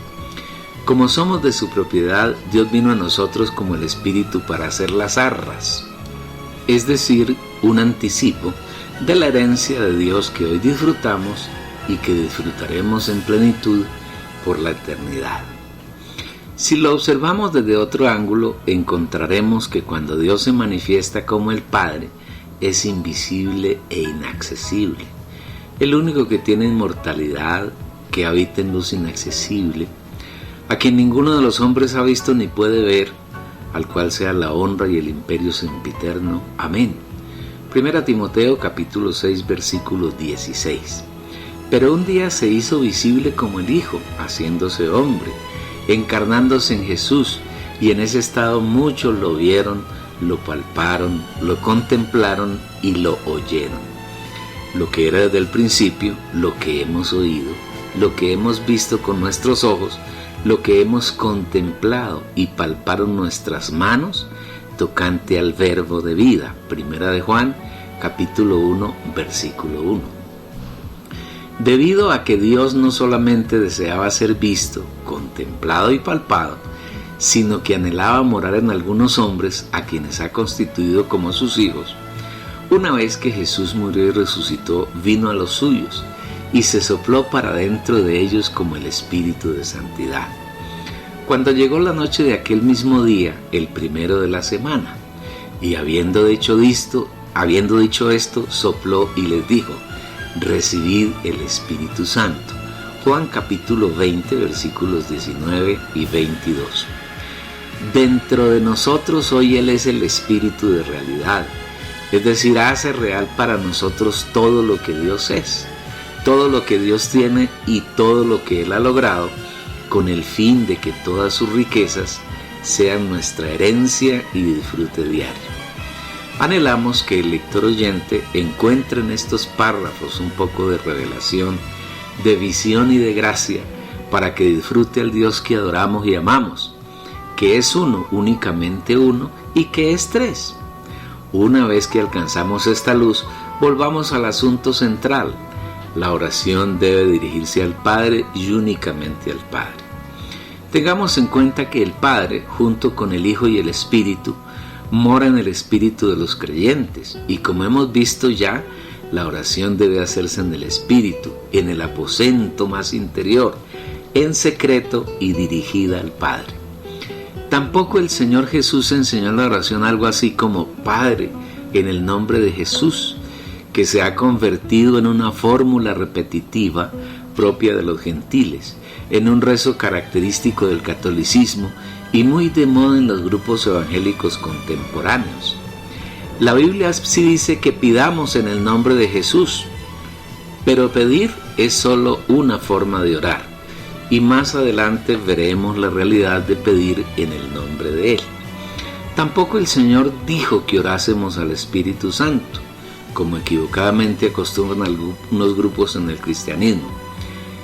Como somos de su propiedad, Dios vino a nosotros como el Espíritu para hacer las arras, es decir, un anticipo de la herencia de Dios que hoy disfrutamos y que disfrutaremos en plenitud por la eternidad. Si lo observamos desde otro ángulo, encontraremos que cuando Dios se manifiesta como el Padre, es invisible e inaccesible, el único que tiene inmortalidad, que habita en luz inaccesible, a quien ninguno de los hombres ha visto ni puede ver, al cual sea la honra y el imperio sempiterno. Amén. 1 Timoteo capítulo 6, versículo 16. Pero un día se hizo visible como el Hijo, haciéndose hombre, encarnándose en Jesús, y en ese estado muchos lo vieron, lo palparon, lo contemplaron y lo oyeron. Lo que era desde el principio, lo que hemos oído, lo que hemos visto con nuestros ojos, lo que hemos contemplado y palparon nuestras manos, tocante al verbo de vida. 1 de Juan, capítulo 1, versículo 1. Debido a que Dios no solamente deseaba ser visto, contemplado y palpado, sino que anhelaba morar en algunos hombres a quienes ha constituido como sus hijos, una vez que Jesús murió y resucitó, vino a los suyos, y se sopló para dentro de ellos como el Espíritu de santidad. Cuando llegó la noche de aquel mismo día, el primero de la semana, y habiendo dicho esto, sopló y les dijo: recibid el Espíritu Santo. Juan capítulo 20, versículos 19 y 22. Dentro de nosotros hoy Él es el Espíritu de realidad, es decir, hace real para nosotros todo lo que Dios es, todo lo que Dios tiene y todo lo que Él ha logrado, con el fin de que todas sus riquezas sean nuestra herencia y disfrute diario. Anhelamos que el lector oyente encuentre en estos párrafos un poco de revelación, de visión y de gracia para que disfrute al Dios que adoramos y amamos, que es uno, únicamente uno, y que es tres. Una vez que alcanzamos esta luz, volvamos al asunto central. La oración debe dirigirse al Padre y únicamente al Padre. Tengamos en cuenta que el Padre, junto con el Hijo y el Espíritu, mora en el espíritu de los creyentes, y como hemos visto ya, la oración debe hacerse en el espíritu, en el aposento más interior, en secreto y dirigida al Padre. Tampoco el Señor Jesús enseñó en la oración algo así como Padre en el nombre de Jesús, que se ha convertido en una fórmula repetitiva propia de los gentiles, en un rezo característico del catolicismo y muy de moda en los grupos evangélicos contemporáneos. La Biblia sí dice que pidamos en el nombre de Jesús, pero pedir es solo una forma de orar, y más adelante veremos la realidad de pedir en el nombre de Él. Tampoco el Señor dijo que orásemos al Espíritu Santo, como equivocadamente acostumbran algunos grupos en el cristianismo.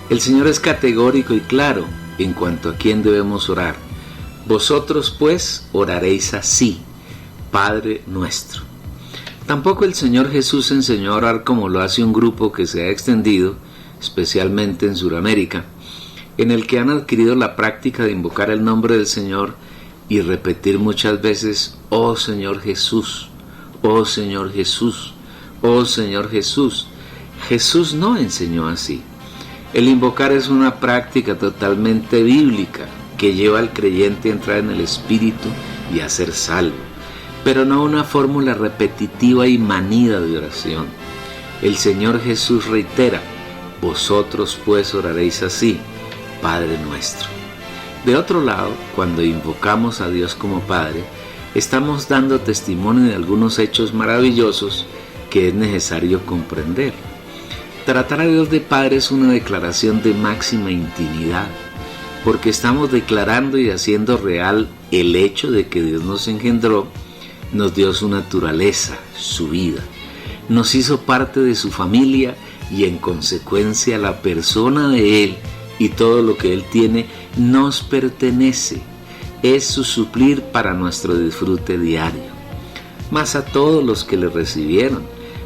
El Señor es categórico y claro en cuanto a quién debemos orar. Vosotros pues oraréis así, Padre nuestro. Tampoco el Señor Jesús enseñó a orar como lo hace un grupo que se ha extendido, especialmente en Sudamérica, en el que han adquirido la práctica de invocar el nombre del Señor y repetir muchas veces, oh Señor Jesús, oh Señor Jesús, oh Señor Jesús. Jesús no enseñó así. El invocar es una práctica totalmente bíblica que lleva al creyente a entrar en el Espíritu y a ser salvo, pero no una fórmula repetitiva y manida de oración. El Señor Jesús reitera, vosotros pues oraréis así, Padre nuestro. De otro lado, cuando invocamos a Dios como Padre, estamos dando testimonio de algunos hechos maravillosos que es necesario comprender. Tratar a Dios de Padre es una declaración de máxima intimidad, porque estamos declarando y haciendo real el hecho de que Dios nos engendró, nos dio su naturaleza, su vida, nos hizo parte de su familia y en consecuencia la persona de Él y todo lo que Él tiene nos pertenece, es su suplir para nuestro disfrute diario. Mas a todos los que le recibieron,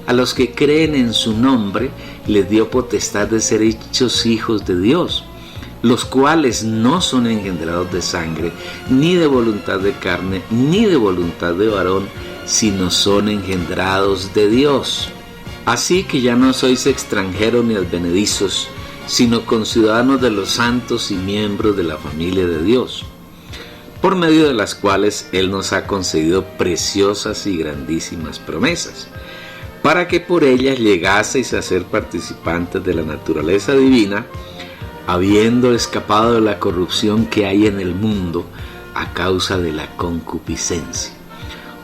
a los que creen en su nombre, les dio potestad de ser hechos hijos de Dios, los cuales no son engendrados de sangre, ni de voluntad de carne, ni de voluntad de varón, sino son engendrados de Dios. Así que ya no sois extranjeros ni advenedizos, sino conciudadanos de los santos y miembros de la familia de Dios, por medio de las cuales Él nos ha concedido preciosas y grandísimas promesas, para que por ellas llegaseis a ser participantes de la naturaleza divina, habiendo escapado de la corrupción que hay en el mundo a causa de la concupiscencia.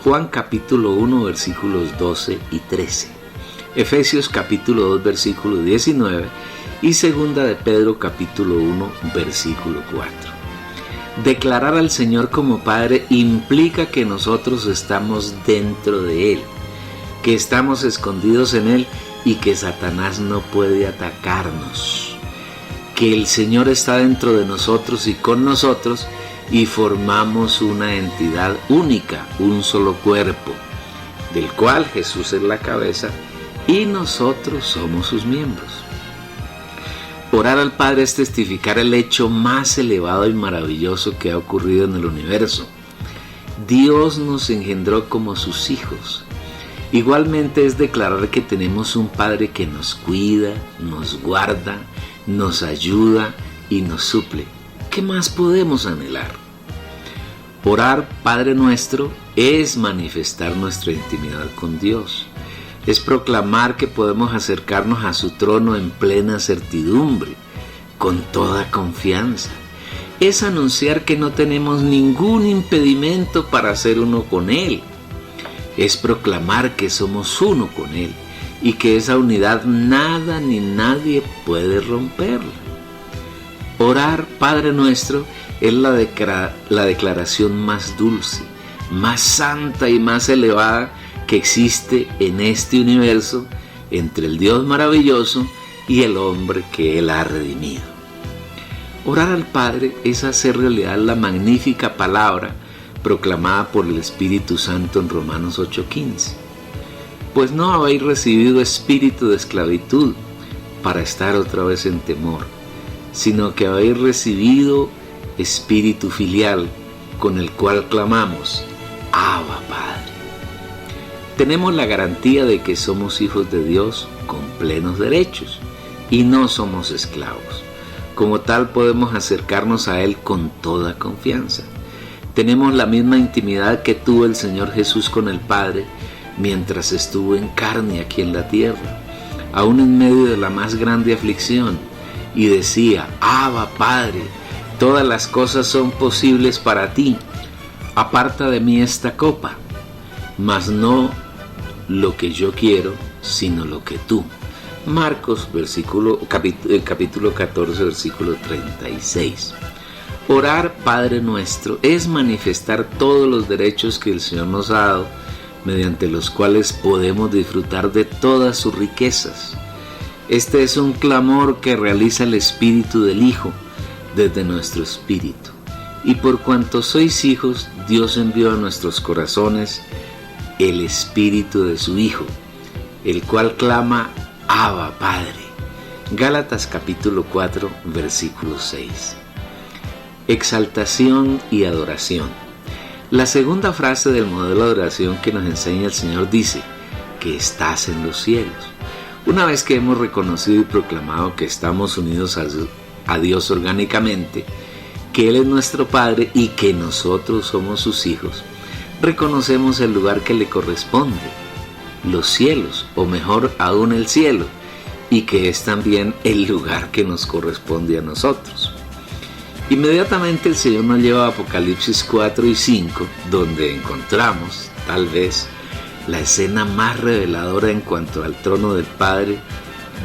Juan capítulo 1 versículos 12 y 13, Efesios capítulo 2 versículo 19 y segunda de Pedro capítulo 1 versículo 4. Declarar al Señor como Padre implica que nosotros estamos dentro de Él, que estamos escondidos en Él y que Satanás no puede atacarnos, que el Señor está dentro de nosotros y con nosotros y formamos una entidad única, un solo cuerpo, del cual Jesús es la cabeza y nosotros somos sus miembros. Orar al Padre es testificar el hecho más elevado y maravilloso que ha ocurrido en el universo. Dios nos engendró como sus hijos. Igualmente es declarar que tenemos un Padre que nos cuida, nos guarda, nos ayuda y nos suple. ¿Qué más podemos anhelar? Orar Padre nuestro es manifestar nuestra intimidad con Dios. Es proclamar que podemos acercarnos a su trono en plena certidumbre, con toda confianza. Es anunciar que no tenemos ningún impedimento para ser uno con Él. Es proclamar que somos uno con Él y que esa unidad nada ni nadie puede romperla. Orar Padre Nuestro es la declaración más dulce, más santa y más elevada que existe en este universo entre el Dios maravilloso y el hombre que Él ha redimido. Orar al Padre es hacer realidad la magnífica palabra proclamada por el Espíritu Santo en Romanos 8:15. Pues no habéis recibido espíritu de esclavitud para estar otra vez en temor, sino que habéis recibido espíritu filial, con el cual clamamos, Abba Padre. Tenemos la garantía de que somos hijos de Dios con plenos derechos y no somos esclavos. Como tal podemos acercarnos a Él con toda confianza. Tenemos la misma intimidad que tuvo el Señor Jesús con el Padre mientras estuvo en carne aquí en la tierra, aún en medio de la más grande aflicción, y decía, Abba Padre, todas las cosas son posibles para ti, aparta de mí esta copa, mas no lo que yo quiero, sino lo que tú. Marcos capítulo 14, versículo 36. Orar Padre Nuestro es manifestar todos los derechos que el Señor nos ha dado, mediante los cuales podemos disfrutar de todas sus riquezas. Este es un clamor que realiza el Espíritu del Hijo desde nuestro espíritu. Y por cuanto sois hijos, Dios envió a nuestros corazones el Espíritu de su Hijo, el cual clama, Abba Padre. Gálatas capítulo 4, versículo 6. Exaltación y adoración. La segunda frase del modelo de oración que nos enseña el Señor dice, que estás en los cielos. Una vez que hemos reconocido y proclamado que estamos unidos a Dios orgánicamente, que Él es nuestro Padre y que nosotros somos sus hijos, reconocemos el lugar que le corresponde, los cielos, o mejor aún el cielo, y que es también el lugar que nos corresponde a nosotros. Inmediatamente el Señor nos lleva a Apocalipsis 4 y 5, donde encontramos, tal vez, la escena más reveladora en cuanto al trono del Padre,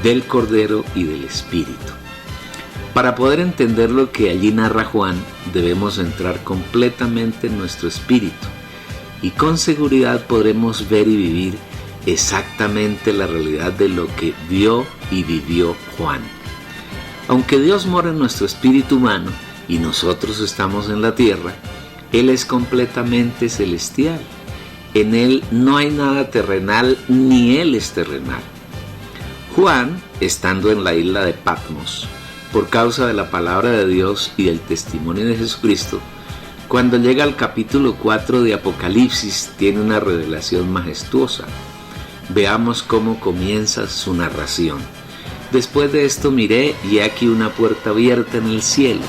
del Cordero y del Espíritu. Para poder entender lo que allí narra Juan, debemos entrar completamente en nuestro espíritu, y con seguridad podremos ver y vivir exactamente la realidad de lo que vio y vivió Juan. Aunque Dios mora en nuestro espíritu humano y nosotros estamos en la tierra, Él es completamente celestial. En Él no hay nada terrenal, ni Él es terrenal. Juan, estando en la isla de Patmos, por causa de la palabra de Dios y del testimonio de Jesucristo, cuando llega al capítulo 4 de Apocalipsis, tiene una revelación majestuosa. Veamos cómo comienza su narración. Después de esto miré, y aquí una puerta abierta en el cielo,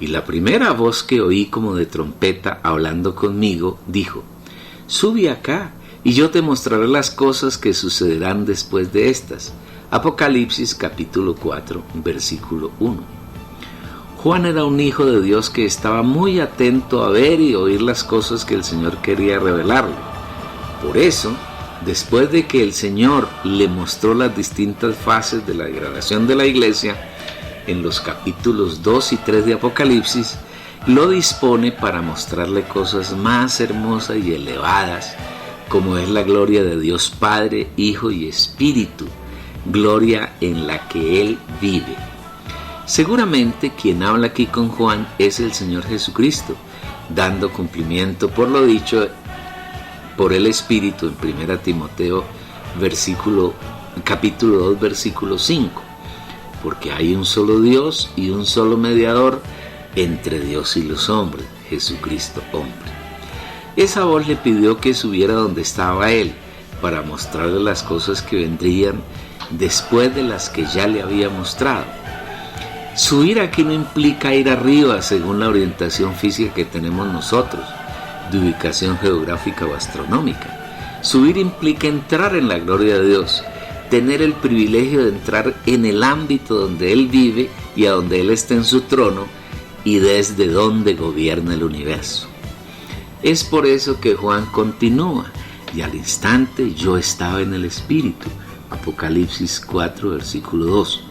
y la primera voz que oí como de trompeta hablando conmigo, dijo, sube acá, y yo te mostraré las cosas que sucederán después de estas. Apocalipsis capítulo 4, versículo 1. Juan era un hijo de Dios que estaba muy atento a ver y oír las cosas que el Señor quería revelarle. Por eso, después de que el Señor le mostró las distintas fases de la degradación de la iglesia, en los capítulos 2 y 3 de Apocalipsis, lo dispone para mostrarle cosas más hermosas y elevadas, como es la gloria de Dios Padre, Hijo y Espíritu, gloria en la que Él vive. Seguramente quien habla aquí con Juan es el Señor Jesucristo, dando cumplimiento por lo dicho por el Espíritu en 1 Timoteo capítulo 2 versículo 5, porque hay un solo Dios y un solo mediador entre Dios y los hombres, Jesucristo hombre. Esa voz le pidió que subiera donde estaba Él, para mostrarle las cosas que vendrían después de las que ya le había mostrado. Subir aquí no implica ir arriba según la orientación física que tenemos nosotros, de ubicación geográfica o astronómica. Subir implica entrar en la gloria de Dios, tener el privilegio de entrar en el ámbito donde Él vive y a donde Él está en su trono y desde donde gobierna el universo. Es por eso que Juan continúa, y al instante yo estaba en el Espíritu, Apocalipsis 4, versículo 2.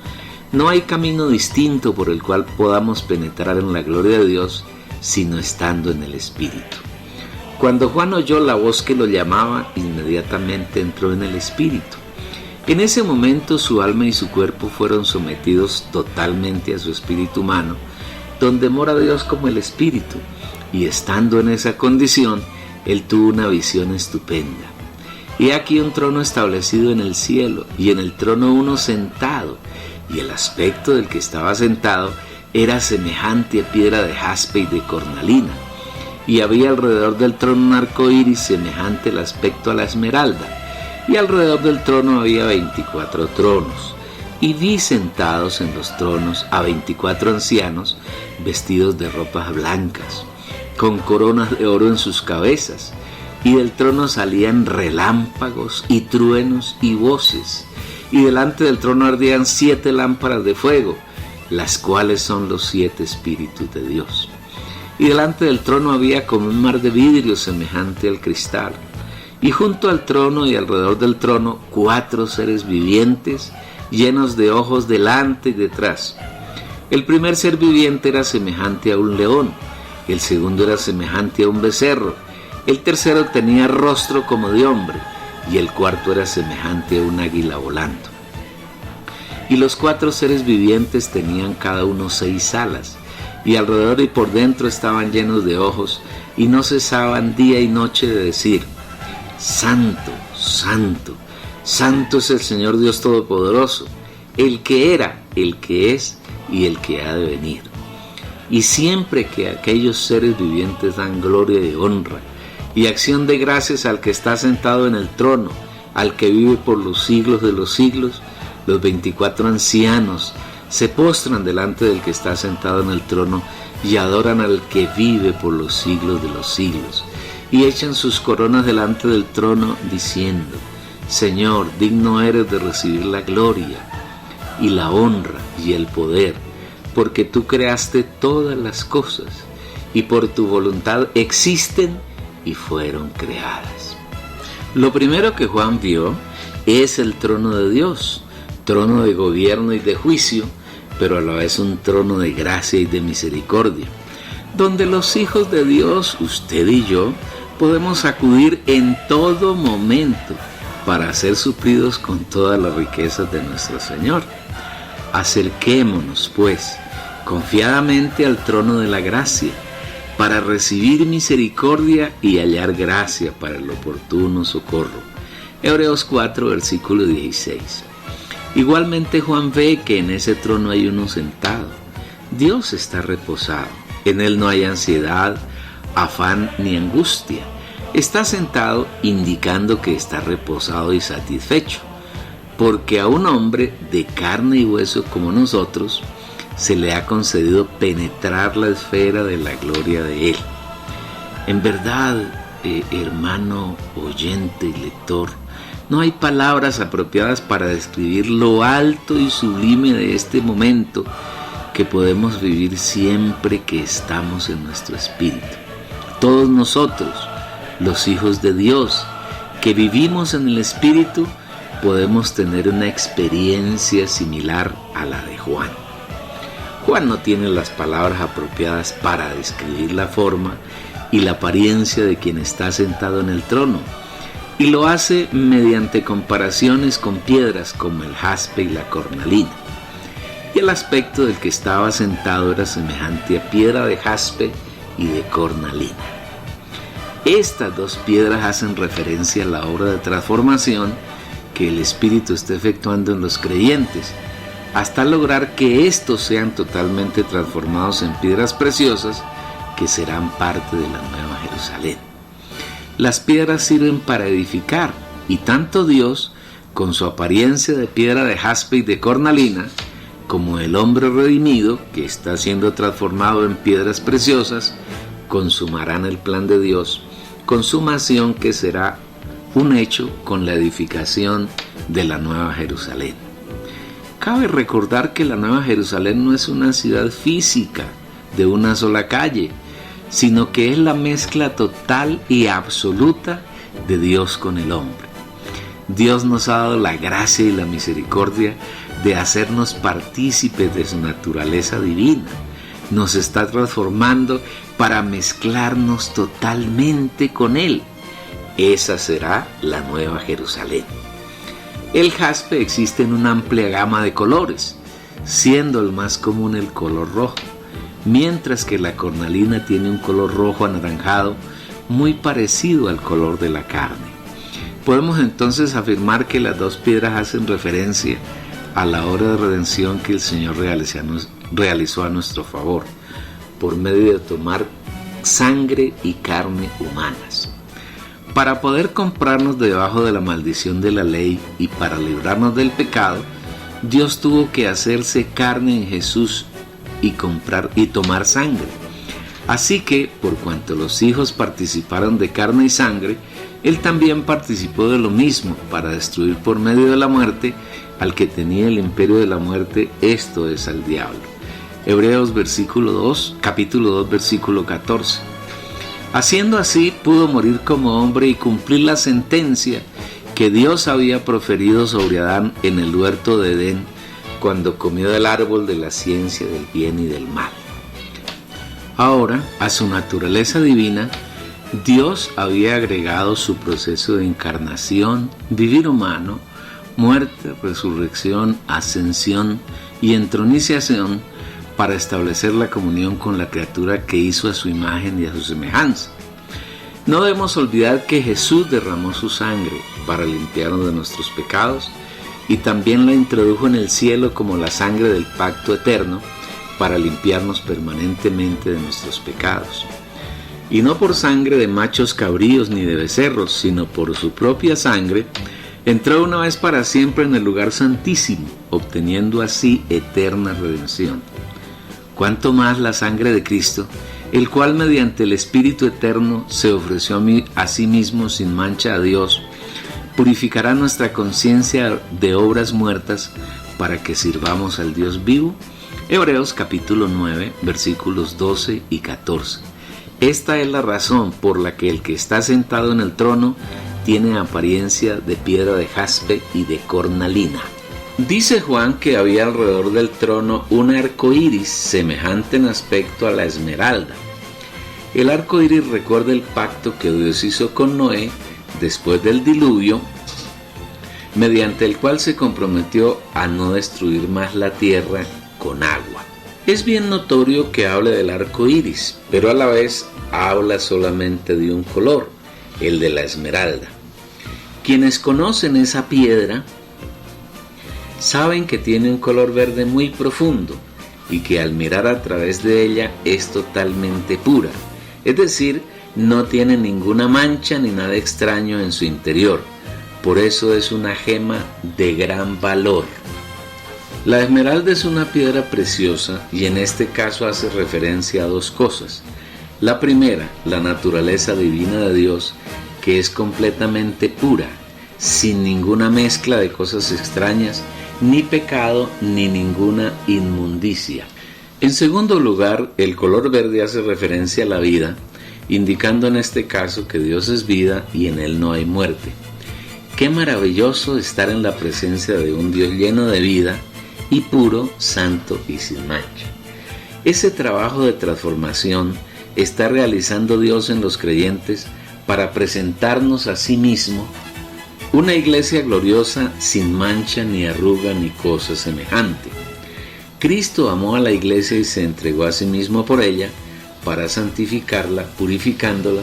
No hay camino distinto por el cual podamos penetrar en la gloria de Dios sino estando en el Espíritu. Cuando Juan oyó la voz que lo llamaba, inmediatamente entró en el Espíritu. En ese momento su alma y su cuerpo fueron sometidos totalmente a su espíritu humano, donde mora Dios como el Espíritu, y estando en esa condición, él tuvo una visión estupenda. He aquí un trono establecido en el cielo, y en el trono uno sentado, y el aspecto del que estaba sentado era semejante a piedra de jaspe y de cornalina, y había alrededor del trono un arco iris semejante al aspecto a la esmeralda, y alrededor del trono había 24 tronos, y vi sentados en los tronos a 24 ancianos vestidos de ropas blancas, con coronas de oro en sus cabezas, y del trono salían relámpagos y truenos y voces, y delante del trono ardían 7 lámparas de fuego, las cuales son los 7 espíritus de Dios. Y delante del trono había como un mar de vidrio semejante al cristal, y junto al trono y alrededor del trono 4 seres vivientes llenos de ojos delante y detrás. El primer ser viviente era semejante a un león, el segundo era semejante a un becerro, el tercero tenía rostro como de hombre, y el cuarto era semejante a un águila volando. Y los 4 seres vivientes tenían cada uno 6 alas, y alrededor y por dentro estaban llenos de ojos, y no cesaban día y noche de decir: Santo, santo, santo es el Señor Dios Todopoderoso, el que era, el que es y el que ha de venir. Y siempre que aquellos seres vivientes dan gloria y honra y acción de gracias al que está sentado en el trono, al que vive por los siglos de los siglos, los 24 ancianos se postran delante del que está sentado en el trono y adoran al que vive por los siglos de los siglos, y echan sus coronas delante del trono diciendo: Señor, digno eres de recibir la gloria y la honra y el poder, porque tú creaste todas las cosas y por tu voluntad existen y fueron creadas. Lo primero que Juan vio es el trono de Dios, trono de gobierno y de juicio, pero a la vez un trono de gracia y de misericordia, donde los hijos de Dios, usted y yo, podemos acudir en todo momento para ser suplidos con todas las riquezas de nuestro Señor. Acerquémonos, pues, confiadamente al trono de la gracia, para recibir misericordia y hallar gracia para el oportuno socorro. Hebreos 4, versículo 16. Igualmente Juan ve que en ese trono hay uno sentado. Dios está reposado. En él no hay ansiedad, afán ni angustia. Está sentado indicando que está reposado y satisfecho, porque a un hombre de carne y hueso como nosotros se le ha concedido penetrar la esfera de la gloria de él. En verdad, hermano oyente y lector, no hay palabras apropiadas para describir lo alto y sublime de este momento que podemos vivir siempre que estamos en nuestro espíritu. Todos nosotros, los hijos de Dios, que vivimos en el espíritu, podemos tener una experiencia similar a la de Juan. Juan no tiene las palabras apropiadas para describir la forma y la apariencia de quien está sentado en el trono, y lo hace mediante comparaciones con piedras como el jaspe y la cornalina. Y el aspecto del que estaba sentado era semejante a piedra de jaspe y de cornalina. Estas 2 piedras hacen referencia a la obra de transformación que el Espíritu está efectuando en los creyentes, hasta lograr que estos sean totalmente transformados en piedras preciosas que serán parte de la Nueva Jerusalén. Las piedras sirven para edificar, y tanto Dios, con su apariencia de piedra de jaspe y de cornalina, como el hombre redimido, que está siendo transformado en piedras preciosas, consumarán el plan de Dios, consumación que será un hecho con la edificación de la Nueva Jerusalén. Cabe recordar que la Nueva Jerusalén no es una ciudad física de una sola calle, sino que es la mezcla total y absoluta de Dios con el hombre. Dios nos ha dado la gracia y la misericordia de hacernos partícipes de su naturaleza divina. Nos está transformando para mezclarnos totalmente con Él. Esa será la Nueva Jerusalén. El jaspe existe en una amplia gama de colores, siendo el más común el color rojo, mientras que la cornalina tiene un color rojo anaranjado muy parecido al color de la carne. Podemos entonces afirmar que las dos piedras hacen referencia a la obra de redención que el Señor realizó a nuestro favor, por medio de tomar sangre y carne humanas. Para poder comprarnos debajo de la maldición de la ley y para librarnos del pecado, Dios tuvo que hacerse carne en Jesús y tomar sangre. Así que, por cuanto los hijos participaron de carne y sangre, Él también participó de lo mismo para destruir por medio de la muerte al que tenía el imperio de la muerte, esto es, al diablo. Hebreos capítulo 2, versículo 14. Haciendo así, pudo morir como hombre y cumplir la sentencia que Dios había proferido sobre Adán en el huerto de Edén cuando comió del árbol de la ciencia del bien y del mal. Ahora, a su naturaleza divina, Dios había agregado su proceso de encarnación, vivir humano, muerte, resurrección, ascensión y entronización para establecer la comunión con la criatura que hizo a su imagen y a su semejanza. No debemos olvidar que Jesús derramó su sangre para limpiarnos de nuestros pecados y también la introdujo en el cielo como la sangre del pacto eterno para limpiarnos permanentemente de nuestros pecados. Y no por sangre de machos cabríos ni de becerros, sino por su propia sangre, entró una vez para siempre en el lugar santísimo, obteniendo así eterna redención. Cuanto más la sangre de Cristo, el cual mediante el Espíritu Eterno se ofreció a sí mismo sin mancha a Dios, purificará nuestra conciencia de obras muertas para que sirvamos al Dios vivo. Hebreos capítulo 9, versículos 12 y 14. Esta es la razón por la que el que está sentado en el trono tiene apariencia de piedra de jaspe y de cornalina. Dice Juan que había alrededor del trono un arco iris semejante en aspecto a la esmeralda. El arco iris recuerda el pacto que Dios hizo con Noé después del diluvio, mediante el cual se comprometió a no destruir más la tierra con agua. Es bien notorio que hable del arco iris, pero a la vez habla solamente de un color, el de la esmeralda. Quienes conocen esa piedra saben que tiene un color verde muy profundo y que al mirar a través de ella es totalmente pura, es decir, no tiene ninguna mancha ni nada extraño en su interior. Por eso es una gema de gran valor. La esmeralda es una piedra preciosa y en este caso hace referencia a dos cosas. La primera, la naturaleza divina de Dios, que es completamente pura, sin ninguna mezcla de cosas extrañas, ni pecado, ni ninguna inmundicia. En segundo lugar, el color verde hace referencia a la vida, indicando en este caso que Dios es vida y en Él no hay muerte. Qué maravilloso estar en la presencia de un Dios lleno de vida y puro, santo y sin mancha. Ese trabajo de transformación está realizando Dios en los creyentes para presentarnos a sí mismo una iglesia gloriosa sin mancha ni arruga ni cosa semejante. Cristo amó a la iglesia y se entregó a sí mismo por ella para santificarla, purificándola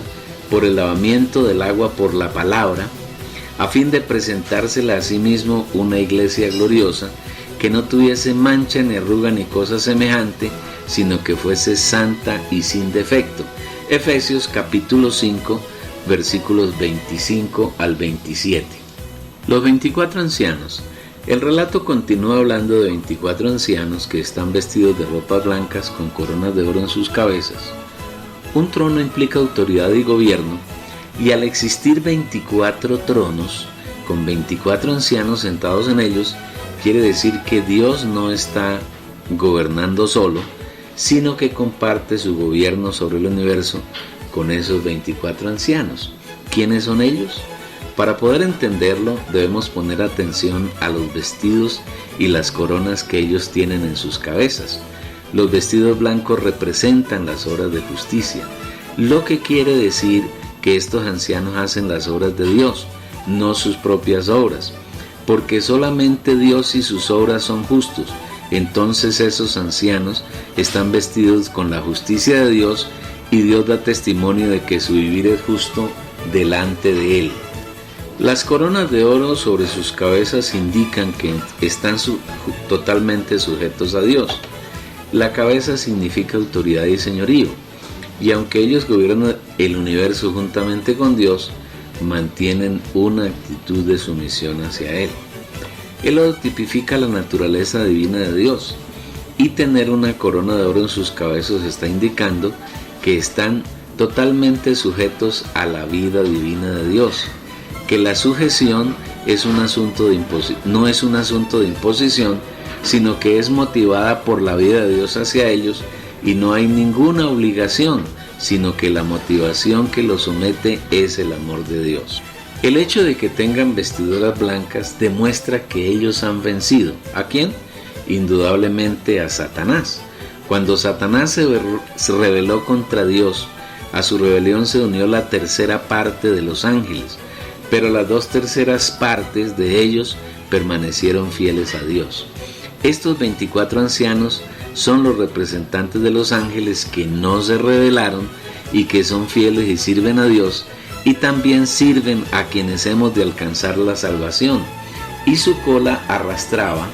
por el lavamiento del agua por la palabra, a fin de presentársela a sí mismo una iglesia gloriosa que no tuviese mancha ni arruga ni cosa semejante, sino que fuese santa y sin defecto. Efesios capítulo 5, versículos 25 al 27. Los 24 ancianos. El relato continúa hablando de 24 ancianos que están vestidos de ropas blancas con coronas de oro en sus cabezas. Un trono implica autoridad y gobierno, y al existir 24 tronos, con 24 ancianos sentados en ellos, quiere decir que Dios no está gobernando solo, sino que comparte su gobierno sobre el universo con esos 24 ancianos. ¿Quiénes son ellos? Para poder entenderlo, debemos poner atención a los vestidos y las coronas que ellos tienen en sus cabezas. Los vestidos blancos representan las obras de justicia, lo que quiere decir que estos ancianos hacen las obras de Dios, no sus propias obras, porque solamente Dios y sus obras son justos. Entonces esos ancianos están vestidos con la justicia de Dios y Dios da testimonio de que su vivir es justo delante de Él. Las coronas de oro sobre sus cabezas indican que están totalmente sujetos a Dios. La cabeza significa autoridad y señorío, y aunque ellos gobiernan el universo juntamente con Dios, mantienen una actitud de sumisión hacia Él. El oro tipifica la naturaleza divina de Dios, y tener una corona de oro en sus cabezas está indicando que están totalmente sujetos a la vida divina de Dios, que la sujeción es no es un asunto de imposición, sino que es motivada por la vida de Dios hacia ellos, y no hay ninguna obligación, sino que la motivación que los somete es el amor de Dios. El hecho de que tengan vestiduras blancas demuestra que ellos han vencido. ¿A quién? Indudablemente a Satanás. Cuando Satanás se rebeló contra Dios, a su rebelión se unió la tercera parte de los ángeles, pero las 2/3 partes de ellos permanecieron fieles a Dios. Estos 24 ancianos son los representantes de los ángeles que no se rebelaron y que son fieles y sirven a Dios, y también sirven a quienes hemos de alcanzar la salvación. Y su cola arrastraba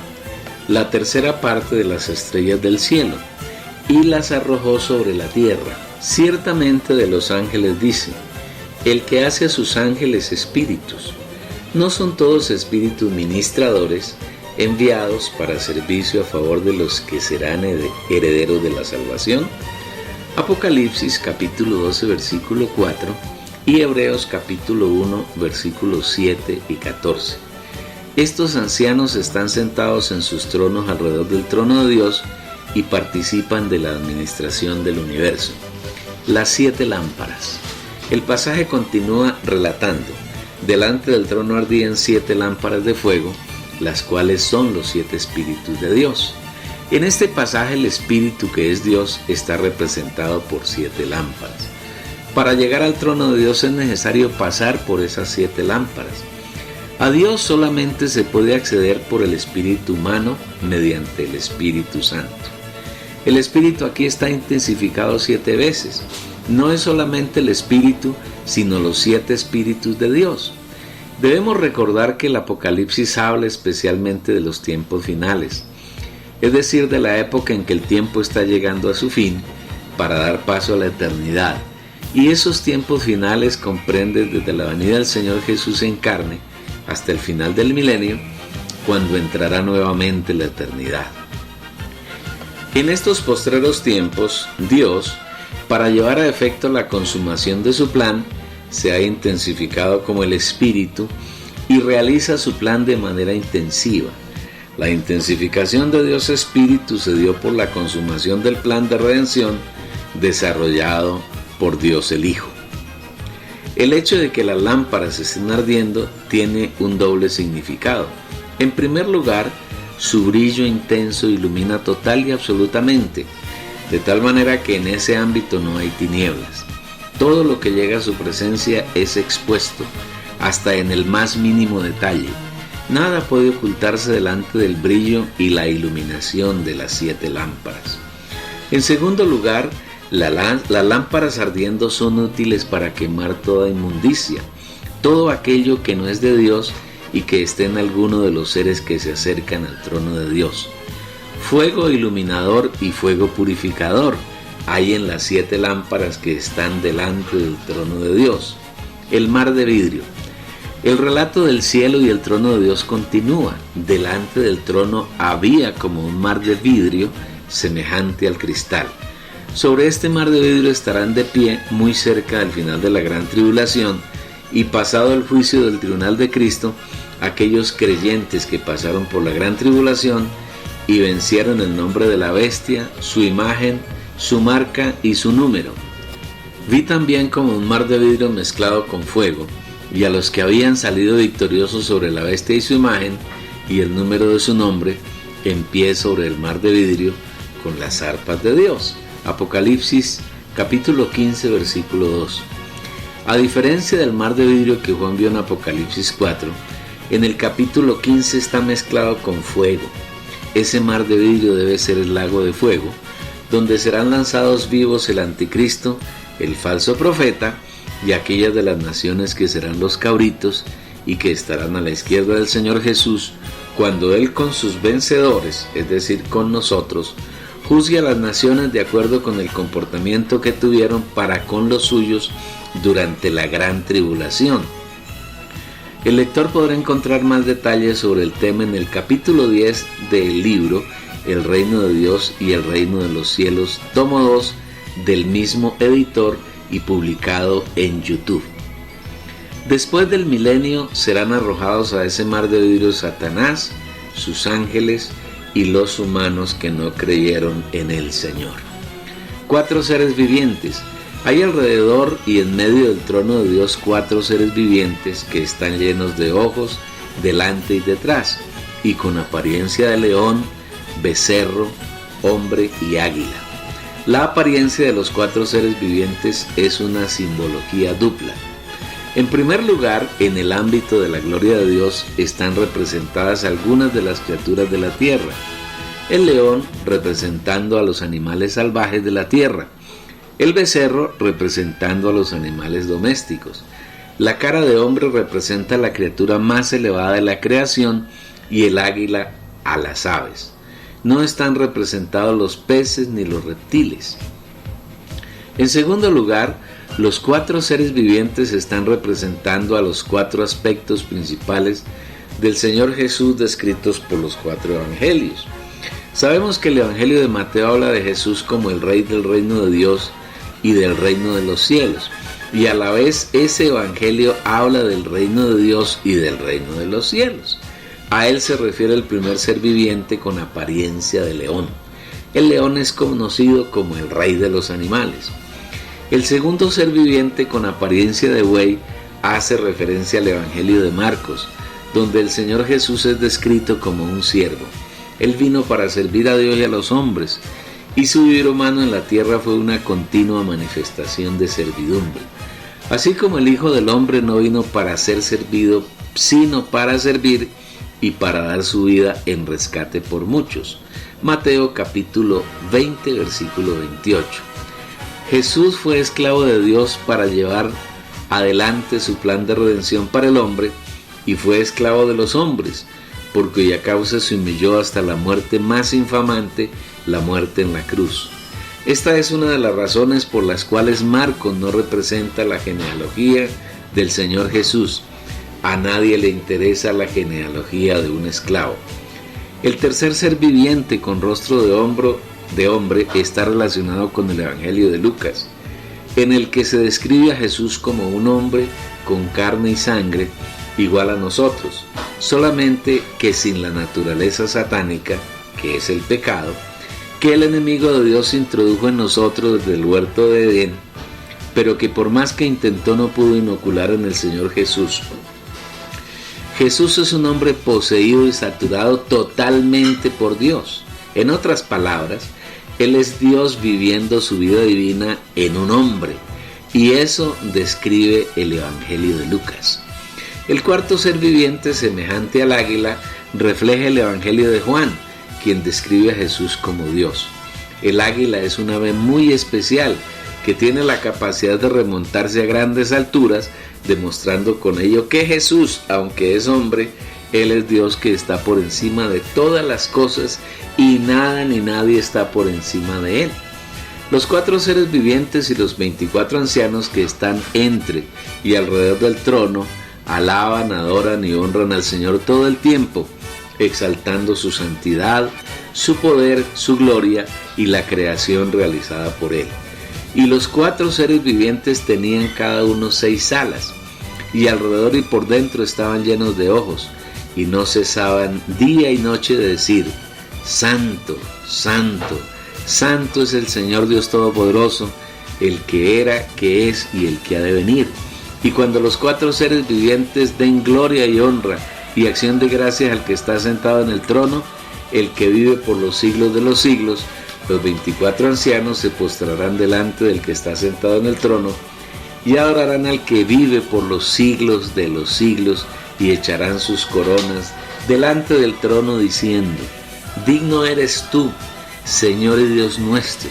la tercera parte de las estrellas del cielo y las arrojó sobre la tierra. Ciertamente de los ángeles dice: el que hace a sus ángeles espíritus. ¿No son todos espíritus ministradores enviados para servicio a favor de los que serán herederos de la salvación? Apocalipsis capítulo 12 versículo 4 y Hebreos capítulo 1 versículos 7 y 14. Estos ancianos están sentados en sus tronos alrededor del trono de Dios y participan de la administración del universo. Las 7 lámparas. El pasaje continúa relatando: delante del trono ardían 7 lámparas de fuego, las cuales son los 7 espíritus de Dios. En este pasaje el espíritu, que es Dios, está representado por 7 lámparas. Para llegar al trono de Dios es necesario pasar por esas 7 lámparas. A Dios solamente se puede acceder por el espíritu humano mediante el Espíritu Santo. El espíritu aquí está intensificado 7 veces. No es solamente el espíritu, sino los 7 espíritus de Dios. Debemos recordar que el Apocalipsis habla especialmente de los tiempos finales, es decir, de la época en que el tiempo está llegando a su fin para dar paso a la eternidad. Y esos tiempos finales comprenden desde la venida del Señor Jesús en carne hasta el final del milenio, cuando entrará nuevamente la eternidad. En estos postreros tiempos, Dios, para llevar a efecto la consumación de su plan, se ha intensificado como el Espíritu y realiza su plan de manera intensiva. La intensificación de Dios Espíritu se dio por la consumación del plan de redención desarrollado por Dios el Hijo. El hecho de que las lámparas estén ardiendo tiene un doble significado. En primer lugar, su brillo intenso ilumina total y absolutamente, de tal manera que en ese ámbito no hay tinieblas. Todo lo que llega a su presencia es expuesto, hasta en el más mínimo detalle. Nada puede ocultarse delante del brillo y la iluminación de las 7 lámparas. En segundo lugar, las lámparas ardiendo son útiles para quemar toda inmundicia, todo aquello que no es de Dios y que esté en alguno de los seres que se acercan al trono de Dios. Fuego iluminador y fuego purificador hay en las 7 lámparas que están delante del trono de Dios. El mar de vidrio. El relato del cielo y el trono de Dios continúa. Delante del trono había como un mar de vidrio semejante al cristal. Sobre este mar de vidrio estarán de pie muy cerca del final de la gran tribulación, y pasado el juicio del tribunal de Cristo, aquellos creyentes que pasaron por la gran tribulación y vencieron el nombre de la bestia, su imagen, su marca y su número. Vi también como un mar de vidrio mezclado con fuego, y a los que habían salido victoriosos sobre la bestia y su imagen y el número de su nombre, en pie sobre el mar de vidrio con las arpas de Dios. Apocalipsis capítulo 15 versículo 2. A diferencia del mar de vidrio que Juan vio en Apocalipsis 4, en el capítulo 15 está mezclado con fuego. Ese mar de vidrio debe ser el lago de fuego, donde serán lanzados vivos el anticristo, el falso profeta y aquellas de las naciones que serán los cabritos y que estarán a la izquierda del Señor Jesús, cuando Él con sus vencedores, es decir, con nosotros, juzgue a las naciones de acuerdo con el comportamiento que tuvieron para con los suyos durante la gran tribulación. El lector podrá encontrar más detalles sobre el tema en el capítulo 10 del libro El Reino de Dios y el Reino de los Cielos, tomo 2, del mismo editor y publicado en YouTube. Después del milenio serán arrojados a ese mar de vidrio Satanás, sus ángeles y los humanos que no creyeron en el Señor. 4 seres vivientes. Hay alrededor y en medio del trono de Dios 4 seres vivientes que están llenos de ojos delante y detrás, y con apariencia de león, becerro, hombre y águila. La apariencia de los 4 seres vivientes es una simbología dupla. En primer lugar, en el ámbito de la gloria de Dios están representadas algunas de las criaturas de la tierra. El león representando a los animales salvajes de la tierra, el becerro representando a los animales domésticos, la cara de hombre representa a la criatura más elevada de la creación y el águila a las aves. No están representados los peces ni los reptiles. En segundo lugar, los 4 seres vivientes están representando a los 4 aspectos principales del Señor Jesús descritos por los 4 evangelios. Sabemos que el Evangelio de Mateo habla de Jesús como el Rey del reino de Dios y del reino de los cielos, y a la vez ese Evangelio habla del reino de Dios y del reino de los cielos. A él se refiere el primer ser viviente con apariencia de león. El león es conocido como el rey de los animales. El segundo ser viviente con apariencia de buey hace referencia al Evangelio de Marcos, donde el Señor Jesús es descrito como un siervo. Él vino para servir a Dios y a los hombres, y su vivir humano en la tierra fue una continua manifestación de servidumbre. Así como el Hijo del Hombre no vino para ser servido, sino para servir y para dar su vida en rescate por muchos. Mateo capítulo 20 versículo 28. Jesús fue esclavo de Dios para llevar adelante su plan de redención para el hombre, y fue esclavo de los hombres, por cuya causa se humilló hasta la muerte más infamante, la muerte en la cruz. Esta es una de las razones por las cuales Marcos no representa la genealogía del Señor Jesús. A nadie le interesa la genealogía de un esclavo. El tercer ser viviente con rostro de hombre está relacionado con el Evangelio de Lucas, en el que se describe a Jesús como un hombre con carne y sangre igual a nosotros, solamente que sin la naturaleza satánica, que es el pecado, que el enemigo de Dios introdujo en nosotros desde el huerto de Edén, pero que por más que intentó no pudo inocular en el Señor Jesús. Jesús es un hombre poseído y saturado totalmente por Dios. En otras palabras, Él es Dios viviendo su vida divina en un hombre, y eso describe el Evangelio de Lucas. El cuarto ser viviente, semejante al águila, refleja el Evangelio de Juan, quien describe a Jesús como Dios. El águila es un ave muy especial que tiene la capacidad de remontarse a grandes alturas, demostrando con ello que Jesús, aunque es hombre, Él es Dios que está por encima de todas las cosas y nada ni nadie está por encima de Él. Los 4 seres vivientes y los 24 ancianos que están entre y alrededor del trono alaban, adoran y honran al Señor todo el tiempo, exaltando su santidad, su poder, su gloria y la creación realizada por Él. Y los 4 seres vivientes tenían cada uno 6 alas, y alrededor y por dentro estaban llenos de ojos, y no cesaban día y noche de decir: Santo, Santo, Santo es el Señor Dios Todopoderoso, el que era, que es y el que ha de venir. Y cuando los 4 seres vivientes den gloria y honra y acción de gracias al que está sentado en el trono, el que vive por los siglos de los siglos, los 24 ancianos se postrarán delante del que está sentado en el trono y adorarán al que vive por los siglos de los siglos y echarán sus coronas delante del trono diciendo: digno eres tú, Señor y Dios nuestro,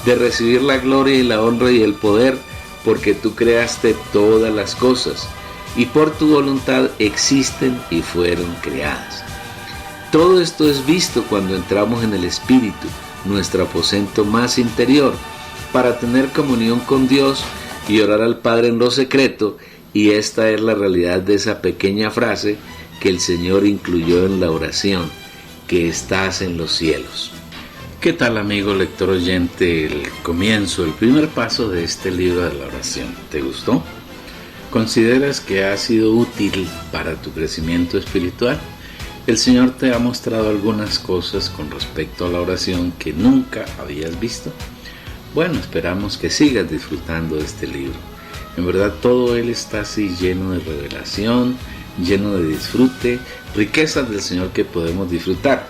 de recibir la gloria y la honra y el poder, porque tú creaste todas las cosas y por tu voluntad existen y fueron creadas. Todo esto es visto cuando entramos en el Espíritu, nuestro aposento más interior, para tener comunión con Dios y orar al Padre en lo secreto, y esta es la realidad de esa pequeña frase que el Señor incluyó en la oración: que estás en los cielos. ¿Qué tal, amigo lector oyente? El comienzo, el primer paso de este libro de la oración, ¿te gustó? ¿Consideras que ha sido útil para tu crecimiento espiritual? El Señor te ha mostrado algunas cosas con respecto a la oración que nunca habías visto. Bueno, esperamos que sigas disfrutando de este libro. En verdad, todo él está así lleno de revelación, lleno de disfrute, riquezas del Señor que podemos disfrutar.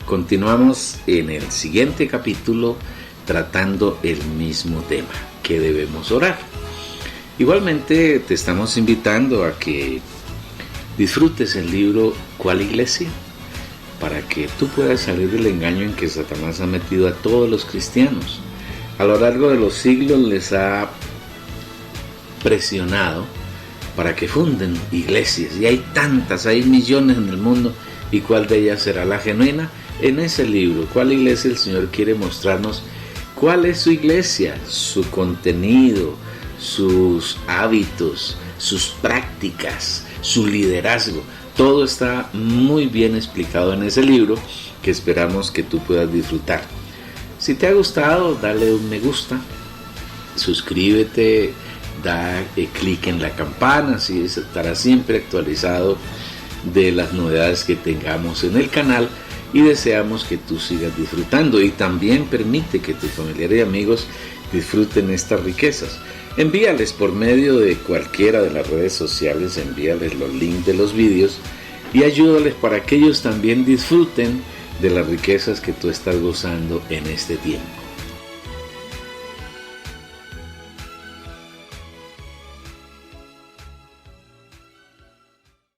Continuamos en el siguiente capítulo tratando el mismo tema, que debemos orar. Igualmente te estamos invitando a que disfrutes el libro ¿Cuál iglesia?, para que tú puedas salir del engaño en que Satanás ha metido a todos los cristianos. A lo largo de los siglos les ha presionado para que funden iglesias, y hay tantas, hay millones en el mundo, y cuál de ellas será la genuina. En ese libro, ¿Cuál iglesia?, el Señor quiere mostrarnos cuál es su iglesia, su contenido, sus hábitos, sus prácticas, su liderazgo. Todo está muy bien explicado en ese libro, que esperamos que tú puedas disfrutar. Si te ha gustado, dale un me gusta, suscríbete, da clic en la campana, así estarás siempre actualizado de las novedades que tengamos en el canal, y deseamos que tú sigas disfrutando, y también permite que tus familiares y amigos disfruten estas riquezas. Envíales por medio de cualquiera de las redes sociales, envíales los links de los vídeos y ayúdales para que ellos también disfruten de las riquezas que tú estás gozando en este tiempo.